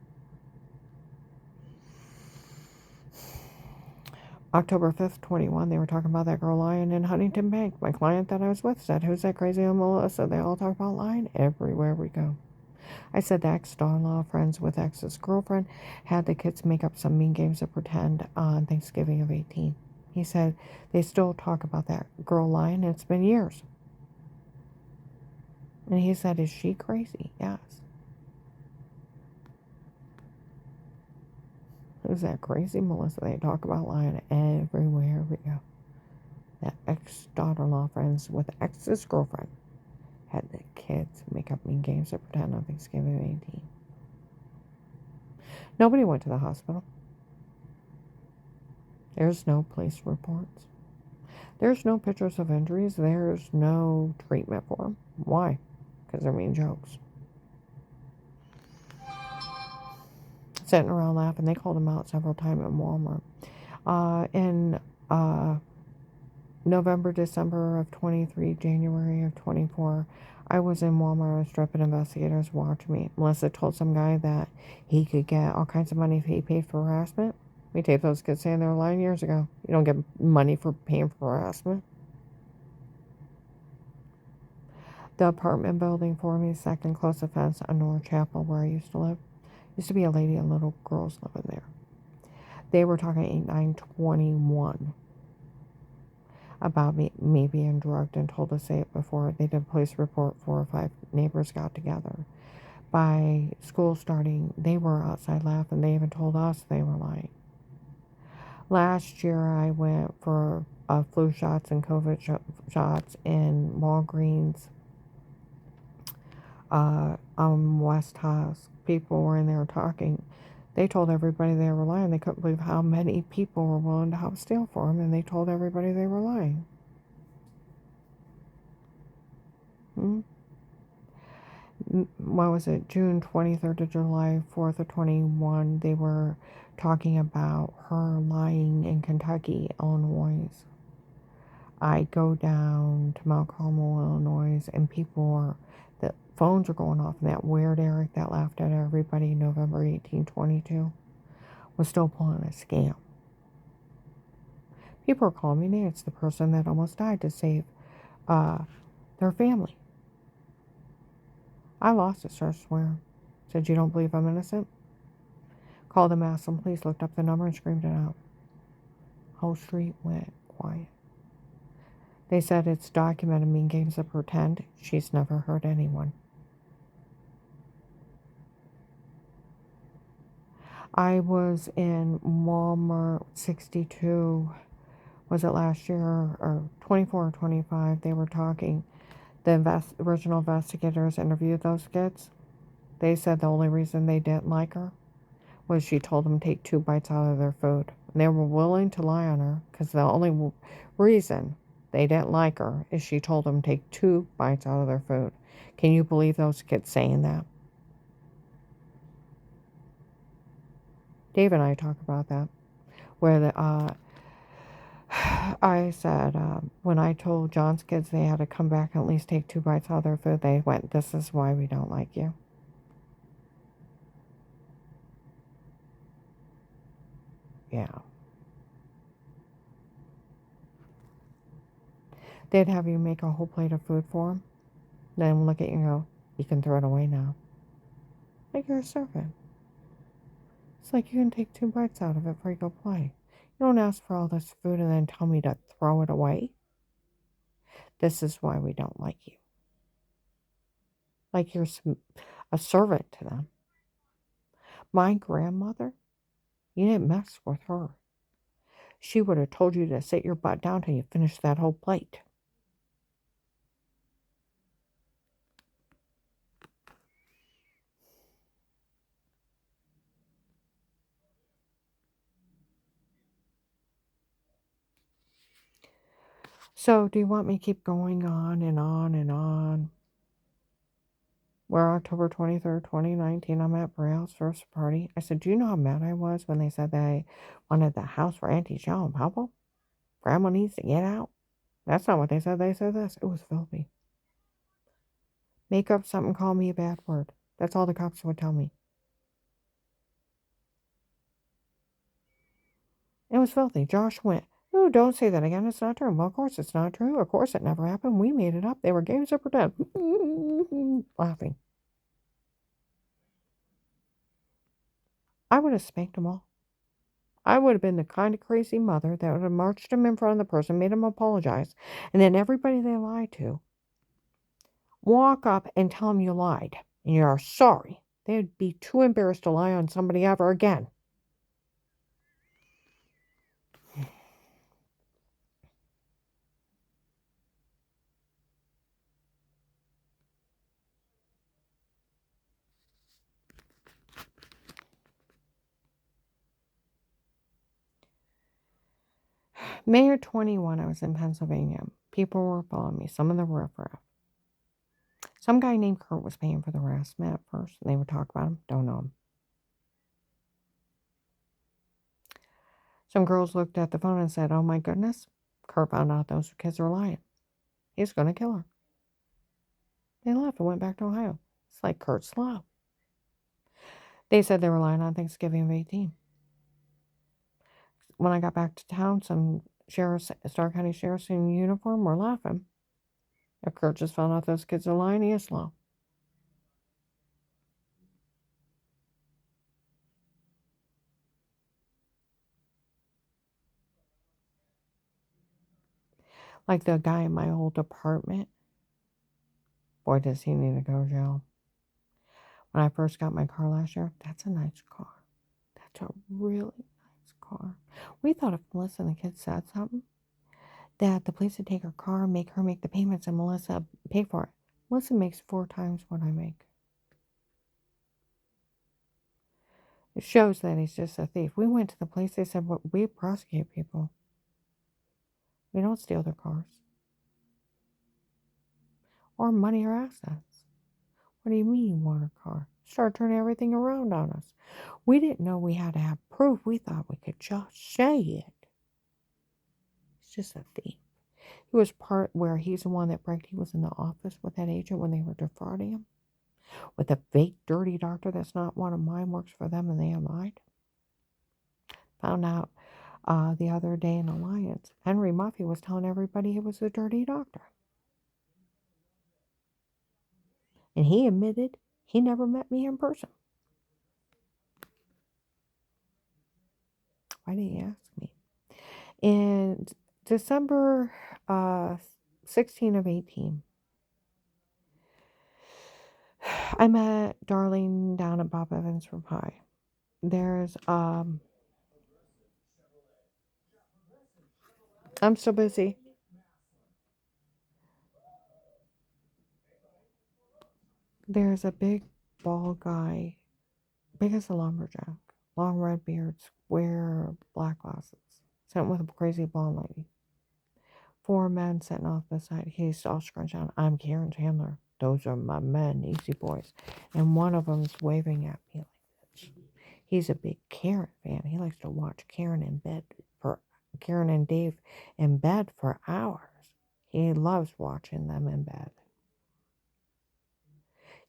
October 5th, 21, they were talking about that girl lying in Huntington Bank. My client that I was with said, who's that crazy Melissa? They all talk about lying everywhere we go. I said the ex-daughter-in-law, friends with ex's girlfriend, had the kids make up some mean games of pretend on Thanksgiving of 18. He said they still talk about that girl lying, and it's been years. And he said, is she crazy? Yes. Who's that crazy Melissa? They talk about lying everywhere we go. that ex-daughter-in-law friends with ex's girlfriend had the kids make up mean games to pretend on Thanksgiving 18. Nobody went to the hospital. There's no police reports. There's no pictures of injuries. There's no treatment for them. Why? Because they're mean jokes. Sitting around laughing. They called him out several times in Walmart. In November, December of 23, January of 24, I was in Walmart. A strip of investigators watched me. Melissa told some guy that he could get all kinds of money if he paid for harassment. We taped those kids saying they were lying years ago. You don't get money for paying for harassment. The apartment building for me, second closest fence on North Chapel, where I used to live. Used to be a lady and little girls living there. They were talking 8921 about me being drugged and told to say it before they did a police report. 4 or 5 neighbors got together. By school starting, they were outside laughing. They even told us they were lying. Last year, I went for flu shots and COVID shots in Walgreens on West House. People were in there talking. They told everybody they were lying. They couldn't believe how many people were willing to help steal for them, and they told everybody they were lying. What was it? June 23rd to July 4th of 21, they were talking about her lying in Kentucky, Illinois. I go down to Mount Carmel, Illinois, and the phones are going off, and that weird Eric that laughed at everybody November 1822 was still pulling a scam. People are calling me names. The person that almost died to save their family. I lost it, started swearing. Said, "You don't believe I'm innocent?" Called the Massillon police, looked up the number, and screamed it out. Whole street went quiet. They said it's documented mean games of pretend. She's never hurt anyone. I was in Walmart 62, was it last year, or 24 or 25? They were talking. The original investigators interviewed those kids. They said the only reason they didn't like her was she told them to take 2 bites out of their food. And they were willing to lie on her because the only reason they didn't like her is she told them to take 2 bites out of their food. Can you believe those kids saying that? Dave and I talk about that, where I said, when I told John's kids they had to come back and at least take 2 bites out of their food, they went, "This is why we don't like you." Yeah. They'd have you make a whole plate of food for them, then look at you and go, "You can throw it away now." Like you're a servant. It's like you can take 2 bites out of it before you go play. You don't ask for all this food and then tell me to throw it away. This is why we don't like you. Like you're a servant to them. My grandmother, you didn't mess with her. She would have told you to sit your butt down till you finish that whole plate. So, do you want me to keep going on and on and on? We're October 23rd, 2019. I'm at Braille's first party. I said, "Do you know how mad I was when they said they wanted the house for Auntie Joe and Papa? Grandma needs to get out." That's not what they said. They said this. It was filthy. Make up something, call me a bad word. That's all the cops would tell me. It was filthy. Josh went, "Oh, don't say that again. It's not true." Well, of course it's not true. Of course it never happened. We made it up. They were games of pretend. Laughing. I would have spanked them all. I would have been the kind of crazy mother that would have marched him in front of the person, made him apologize, and then everybody they lied to walk up and tell them you lied and you're sorry. They'd be too embarrassed to lie on somebody ever again. May of 21, I was in Pennsylvania. People were following me, some of the riffraff. Some guy named Kurt was paying for the harassment at first, and they would talk about him. Don't know him. Some girls looked at the phone and said, oh my goodness, Kurt found out those kids were lying. He's going to kill her. They left and went back to Ohio. It's like Kurt's Law. They said they were lying on Thanksgiving of 18. When I got back to town, some sheriffs, Stark County sheriffs in uniform were laughing. If Kurt just found out those kids are lying, he is slow. Like the guy in my old apartment. Boy, does he need to go to jail. When I first got my car last year, that's a nice car. That's a really nice car. We thought if Melissa and the kids said something, that the police would take her car, make her make the payments, and Melissa pay for it. Melissa makes 4 times what I make. It shows that he's just a thief. We went to the police. They said, well, we prosecute people. We don't steal their cars. Or money or assets. What do you mean you want a car? Start turning everything around on us. We didn't know we had to have proof. We thought we could just say it. He's just a thief. He was part where he's the one that bragged he was in the office with that agent when they were defrauding him. With a fake dirty doctor that's not one of mine, works for them, and they lied. Found out the other day in Alliance, Henry Muffy was telling everybody he was a dirty doctor. And he admitted he never met me in person. Why did he ask me? In December 16 of 18, I met Darlene down at Bob Evans for pie. There's, I'm so busy. There's a big bald guy, big as a lumberjack, long red beard, square black glasses, sitting with a crazy blonde lady. 4 men sitting off the side. He's all scrunched down. I'm Karen Chandler. Those are my men, easy boys. And one of them's waving at me like this. He's a big Karen fan. He likes to watch Karen and Dave in bed for hours. He loves watching them in bed.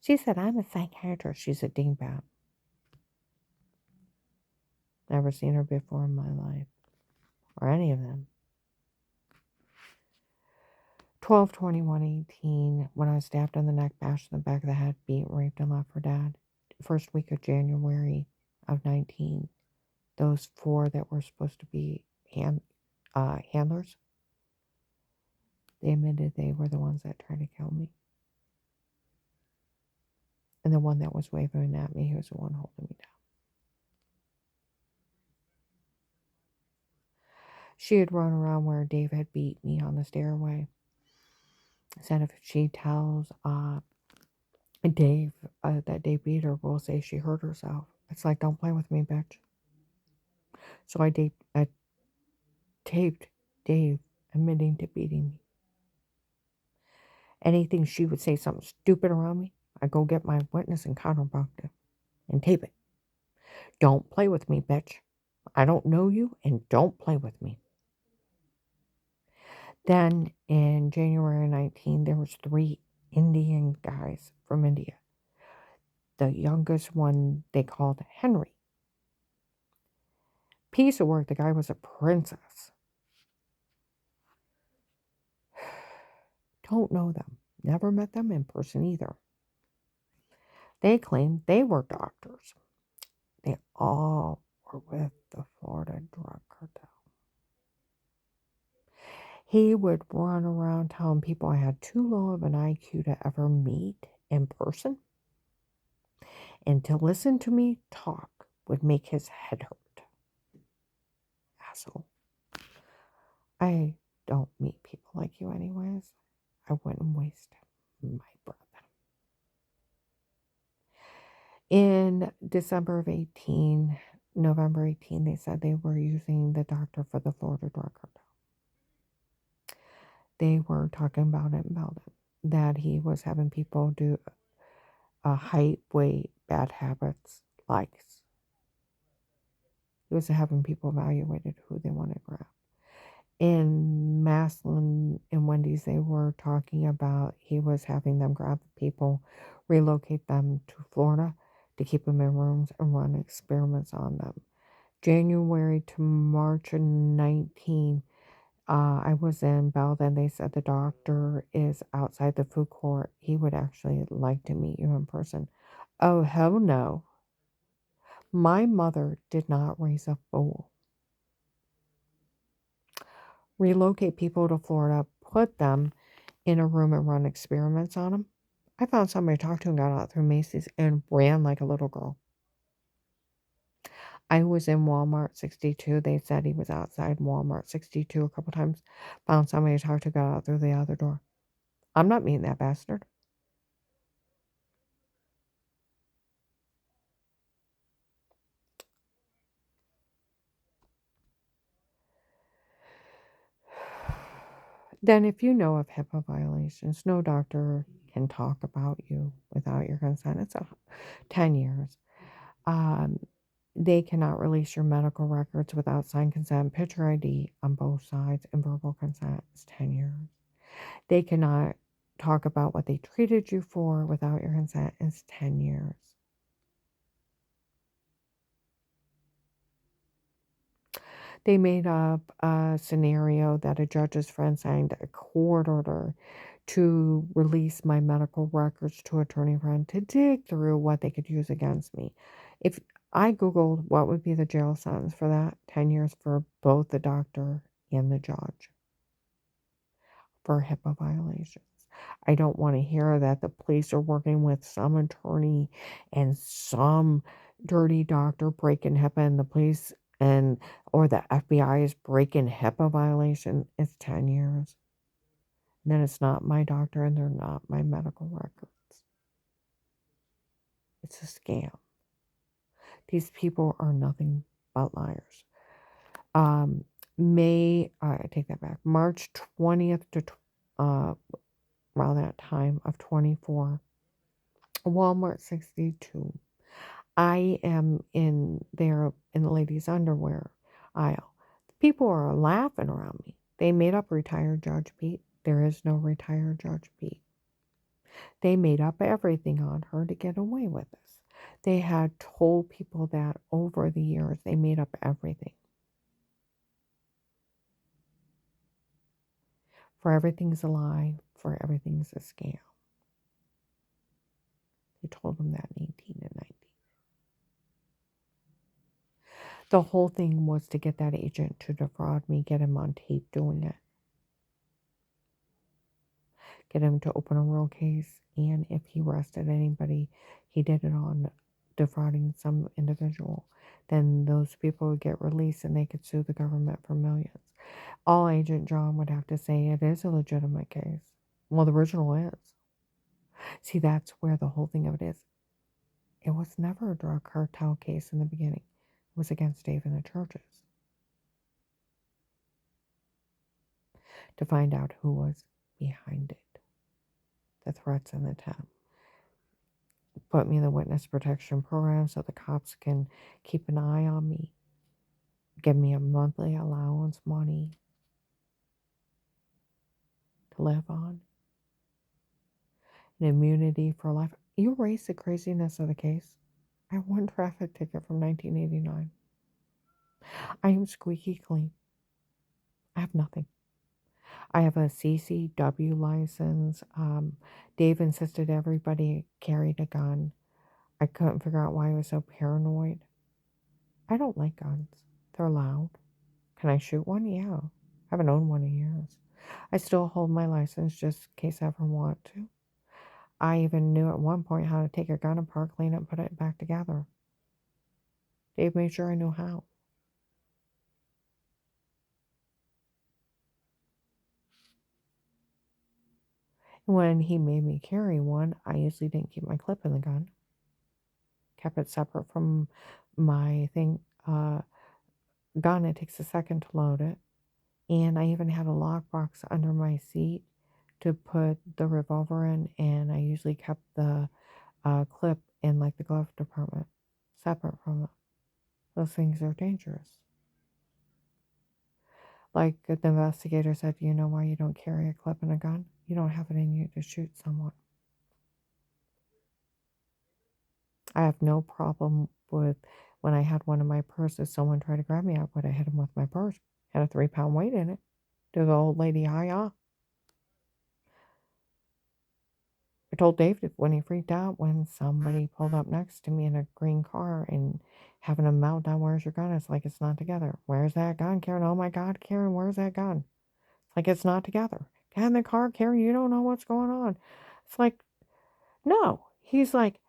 She said, I'm a psychiatrist. She's a dingbat. Never seen her before in my life. Or any of them. 12/21/18, when I was stabbed in the neck, bashed in the back of the head, beat, raped, and left for dead. First week of January of 19, those 4 that were supposed to be handlers, they admitted they were the ones that tried to kill me. And the one that was waving at me, he was the one holding me down. She had run around where Dave had beat me on the stairway. Said if she tells Dave that Dave beat her, we'll say she hurt herself. It's like, don't play with me, bitch. So I taped Dave admitting to beating me. Anything she would say something stupid around me, I go get my witness and counterbunked it and tape it. Don't play with me, bitch. I don't know you, and don't play with me. Then in January 19, there was 3 Indian guys from India. The youngest one they called Henry. Piece of work. The guy was a princess. Don't know them. Never met them in person either. They claimed they were doctors. They all were with the Florida drug cartel. He would run around telling people I had too low of an IQ to ever meet in person. And to listen to me talk would make his head hurt. Asshole. I don't meet people like you anyways. I wouldn't waste my breath. In December of 18, November 18, they said they were using the doctor for the Florida drug cartel. They were talking about it in Belden, that he was having people do height, weight, bad habits, likes. He was having people evaluated who they wanted to grab. In Maslin and Wendy's, they were talking about he was having them grab people, relocate them to Florida to keep them in rooms and run experiments on them. January to March of 19, I was in Belden. They said the doctor is outside the food court. He would actually like to meet you in person. Oh, hell no. My mother did not raise a fool. Relocate people to Florida, put them in a room and run experiments on them. I found somebody to talk to and got out through Macy's and ran like a little girl. I was in Walmart 62. They said he was outside Walmart 62 a couple times. Found somebody to talk to, got out through the other door. I'm not meeting that bastard. Then if you know of HIPAA violations, no doctor can talk about you without your consent. It's 10 years. They cannot release your medical records without signed consent, picture ID on both sides, and verbal consent is 10 years. They cannot talk about what they treated you for without your consent is 10 years. They made up a scenario that a judge's friend signed a court order to release my medical records to attorney friend to dig through what they could use against me. If I Googled what would be the jail sentence for that, 10 years for both the doctor and the judge for HIPAA violations. I don't want to hear that the police are working with some attorney and some dirty doctor breaking HIPAA and the police and or the FBI is breaking HIPAA violation. It's 10 years. And then it's not my doctor and they're not my medical records. It's a scam. These people are nothing but liars. I take that back. March 20th to around that time of 24, Walmart 62. I am in there in the ladies' underwear aisle. People are laughing around me. They made up retired Judge Pete. There is no retired Judge Pete. They made up everything on her to get away with this. They had told people that over the years. They made up everything. For everything's a lie, for everything's a scam. They told them that in 18 and 19. The whole thing was to get that agent to defraud me, get him on tape doing it. Get him to open a real case, and if he arrested anybody, he did it on defrauding some individual. Then those people would get released and they could sue the government for millions. All Agent John would have to say it is a legitimate case. Well, the original is. See, that's where the whole thing of it is. It was never a drug cartel case in the beginning. It was against Dave and the churches. To find out who was behind it. The threats and the attempt. Put me in the witness protection program so the cops can keep an eye on me. Give me a monthly allowance money to live on. An immunity for life. You erase the craziness of the case. I have one traffic ticket from 1989. I am squeaky clean. I have nothing. I have a CCW license. Dave insisted everybody carried a gun. I couldn't figure out why I was so paranoid. I don't like guns. They're loud. Can I shoot one? Yeah. I haven't owned one in years. I still hold my license just in case I ever want to. I even knew at one point how to take a gun apart, clean it, and put it back together. Dave made sure I knew how. When he made me carry one, I usually didn't keep my clip in the gun. Kept it separate from my gun. It takes a second to load it. And I even had a lockbox under my seat to put the revolver in, and I usually kept the clip in like the glove department, separate from it. Those things are dangerous. Like the investigator said, "Do you know why you don't carry a clip and a gun? You don't have it in you to shoot someone." I have no problem with when I had one in my purse. If someone tried to grab me, I would have hit him with my purse. Had a 3-pound weight in it. To the old lady, hi-ya. I told David when he freaked out when somebody pulled up next to me in a green car and having a meltdown, "Where's your gun?" It's like, it's not together. "Where's that gun, Karen?" "Oh my God, Karen, where's that gun?" It's like, it's not together. "Get in the car, Karen, you don't know what's going on." It's like, no. He's like,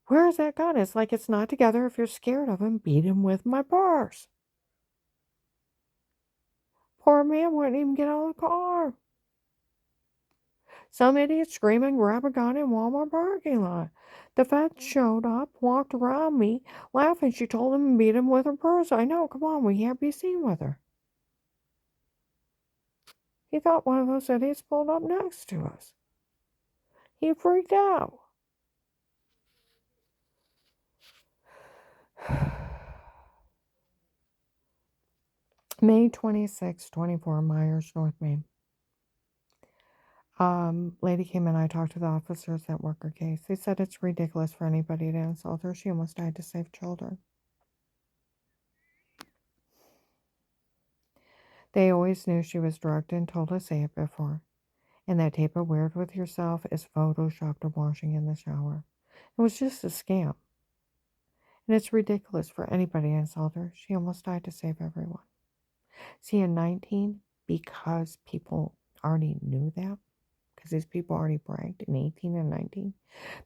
"Where's that gun?" It's like, it's not together. If you're scared of him, beat him with my purse. Poor man wouldn't even get out of the car. Some idiot screaming, "Grab a gun" in Walmart parking lot. The feds showed up, walked around me, laughing. She told him to beat him with her purse. I know, come on, we can't be seen with her. He thought one of those idiots pulled up next to us. He freaked out. May 26, 24, Myers, North Main. Lady came in. I talked to the officers that work her case. They said it's ridiculous for anybody to insult her. She almost died to save children. They always knew she was drugged and told to say it before. And that tape of "Weird with Yourself" is photoshopped of washing in the shower. It was just a scam. And it's ridiculous for anybody to insult her. She almost died to save everyone. See, in 19, because people already knew that, because these people already bragged in 18 and 19,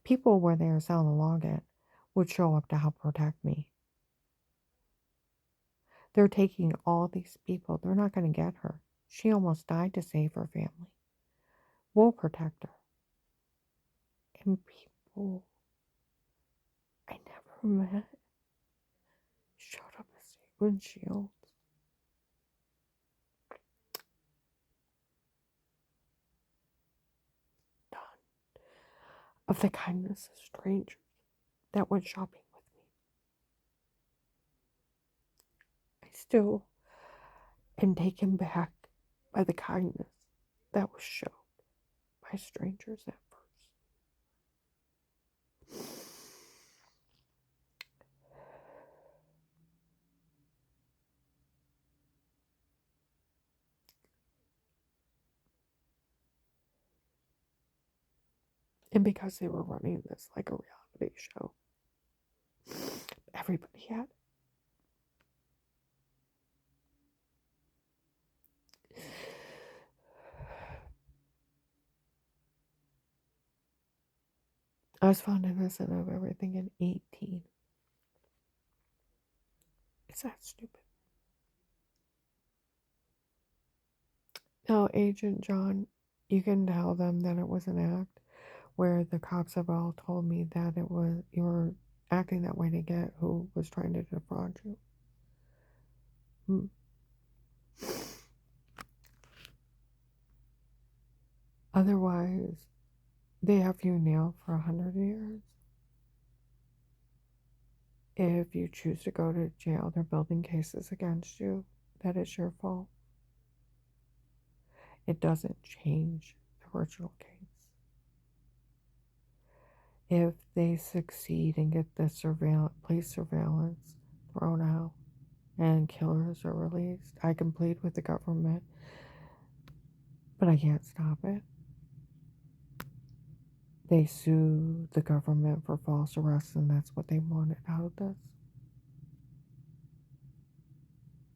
people where they were selling a login would show up to help protect me. They're taking all these people. They're not going to get her. She almost died to save her family. We'll protect her. And people I never met showed up as windshields. Done. Of the kindness of strangers that went shopping with me. I still am taken back by the kindness that was shown by strangers at first. And because they were running this like a reality show, everybody had it. I was found innocent of everything in 18. It's that stupid. Now, Agent John, you can tell them that it was an act where the cops have all told me that it was you were acting that way to get who was trying to defraud you. Otherwise, they have you nailed for 100 years. If you choose to go to jail, they're building cases against you. That is your fault. It doesn't change the original case. If they succeed and get the police surveillance thrown out and killers are released, I can plead with the government, but I can't stop it. They sue the government for false arrests, and that's what they wanted out of this.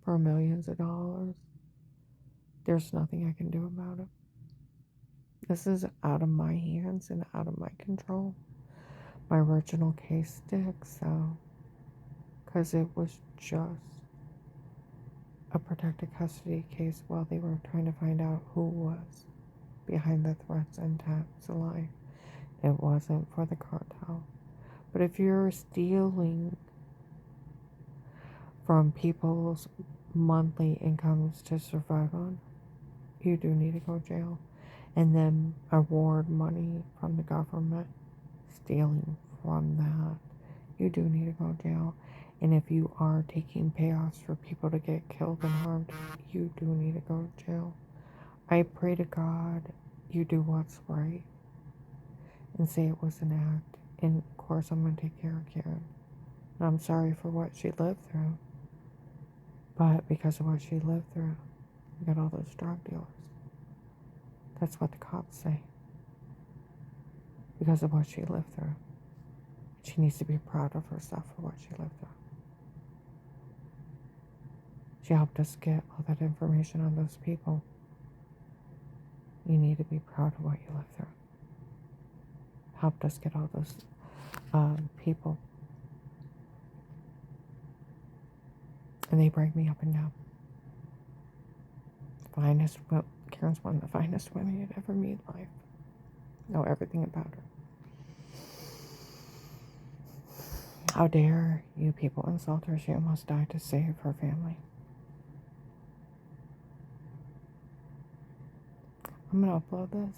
For millions of dollars. There's nothing I can do about it. This is out of my hands and out of my control. My original case sticks, so, because it was just a protected custody case while they were trying to find out who was behind the threats and attacks to life. It wasn't for the cartel. But if you're stealing from people's monthly incomes to survive on, You do need to go to jail. And then award money from the government, stealing from that. You do need to go to jail. And if you are taking payoffs for people to get killed and harmed, you do need to go to jail. I pray to God you do what's right and say it was an act. And of course, I'm going to take care of Karen. And I'm sorry for what she lived through. But because of what she lived through, we got all those drug dealers. That's what the cops say. Because of what she lived through. She needs to be proud of herself for what she lived through. She helped us get all that information on those people. You need to be proud of what you lived through. Helped us get all those people. And they break me up and down. Finest, well, Karen's one of the finest women you'd ever meet in life. Know everything about her. How dare you people insult her? She almost died to save her family. I'm going to upload this.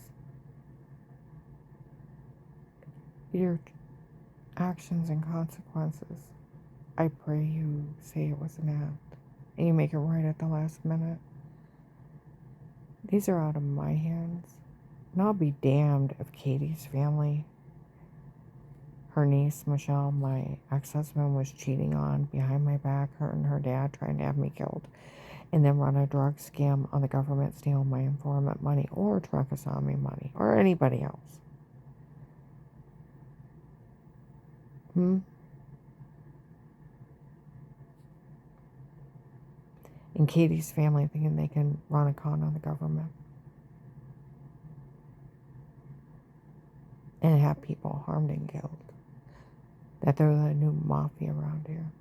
Your actions and consequences. I pray you say it was an act. And you make it right at the last minute. These are out of my hands. And I'll be damned if Katie's family, her niece, Michelle, my ex-husband, was cheating on behind my back, her and her dad trying to have me killed, and then run a drug scam on the government, steal my informant money, or Truckasami money, or anybody else. And Katie's family thinking they can run a con on the government. And have people harmed and killed. That they're the new mafia around here.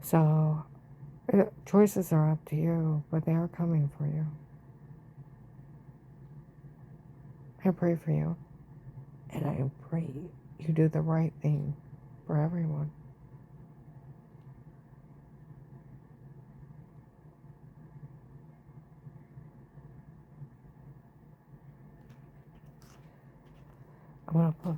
So, choices are up to you, but they are coming for you. I pray for you. And I pray you do the right thing for everyone. I'm going to put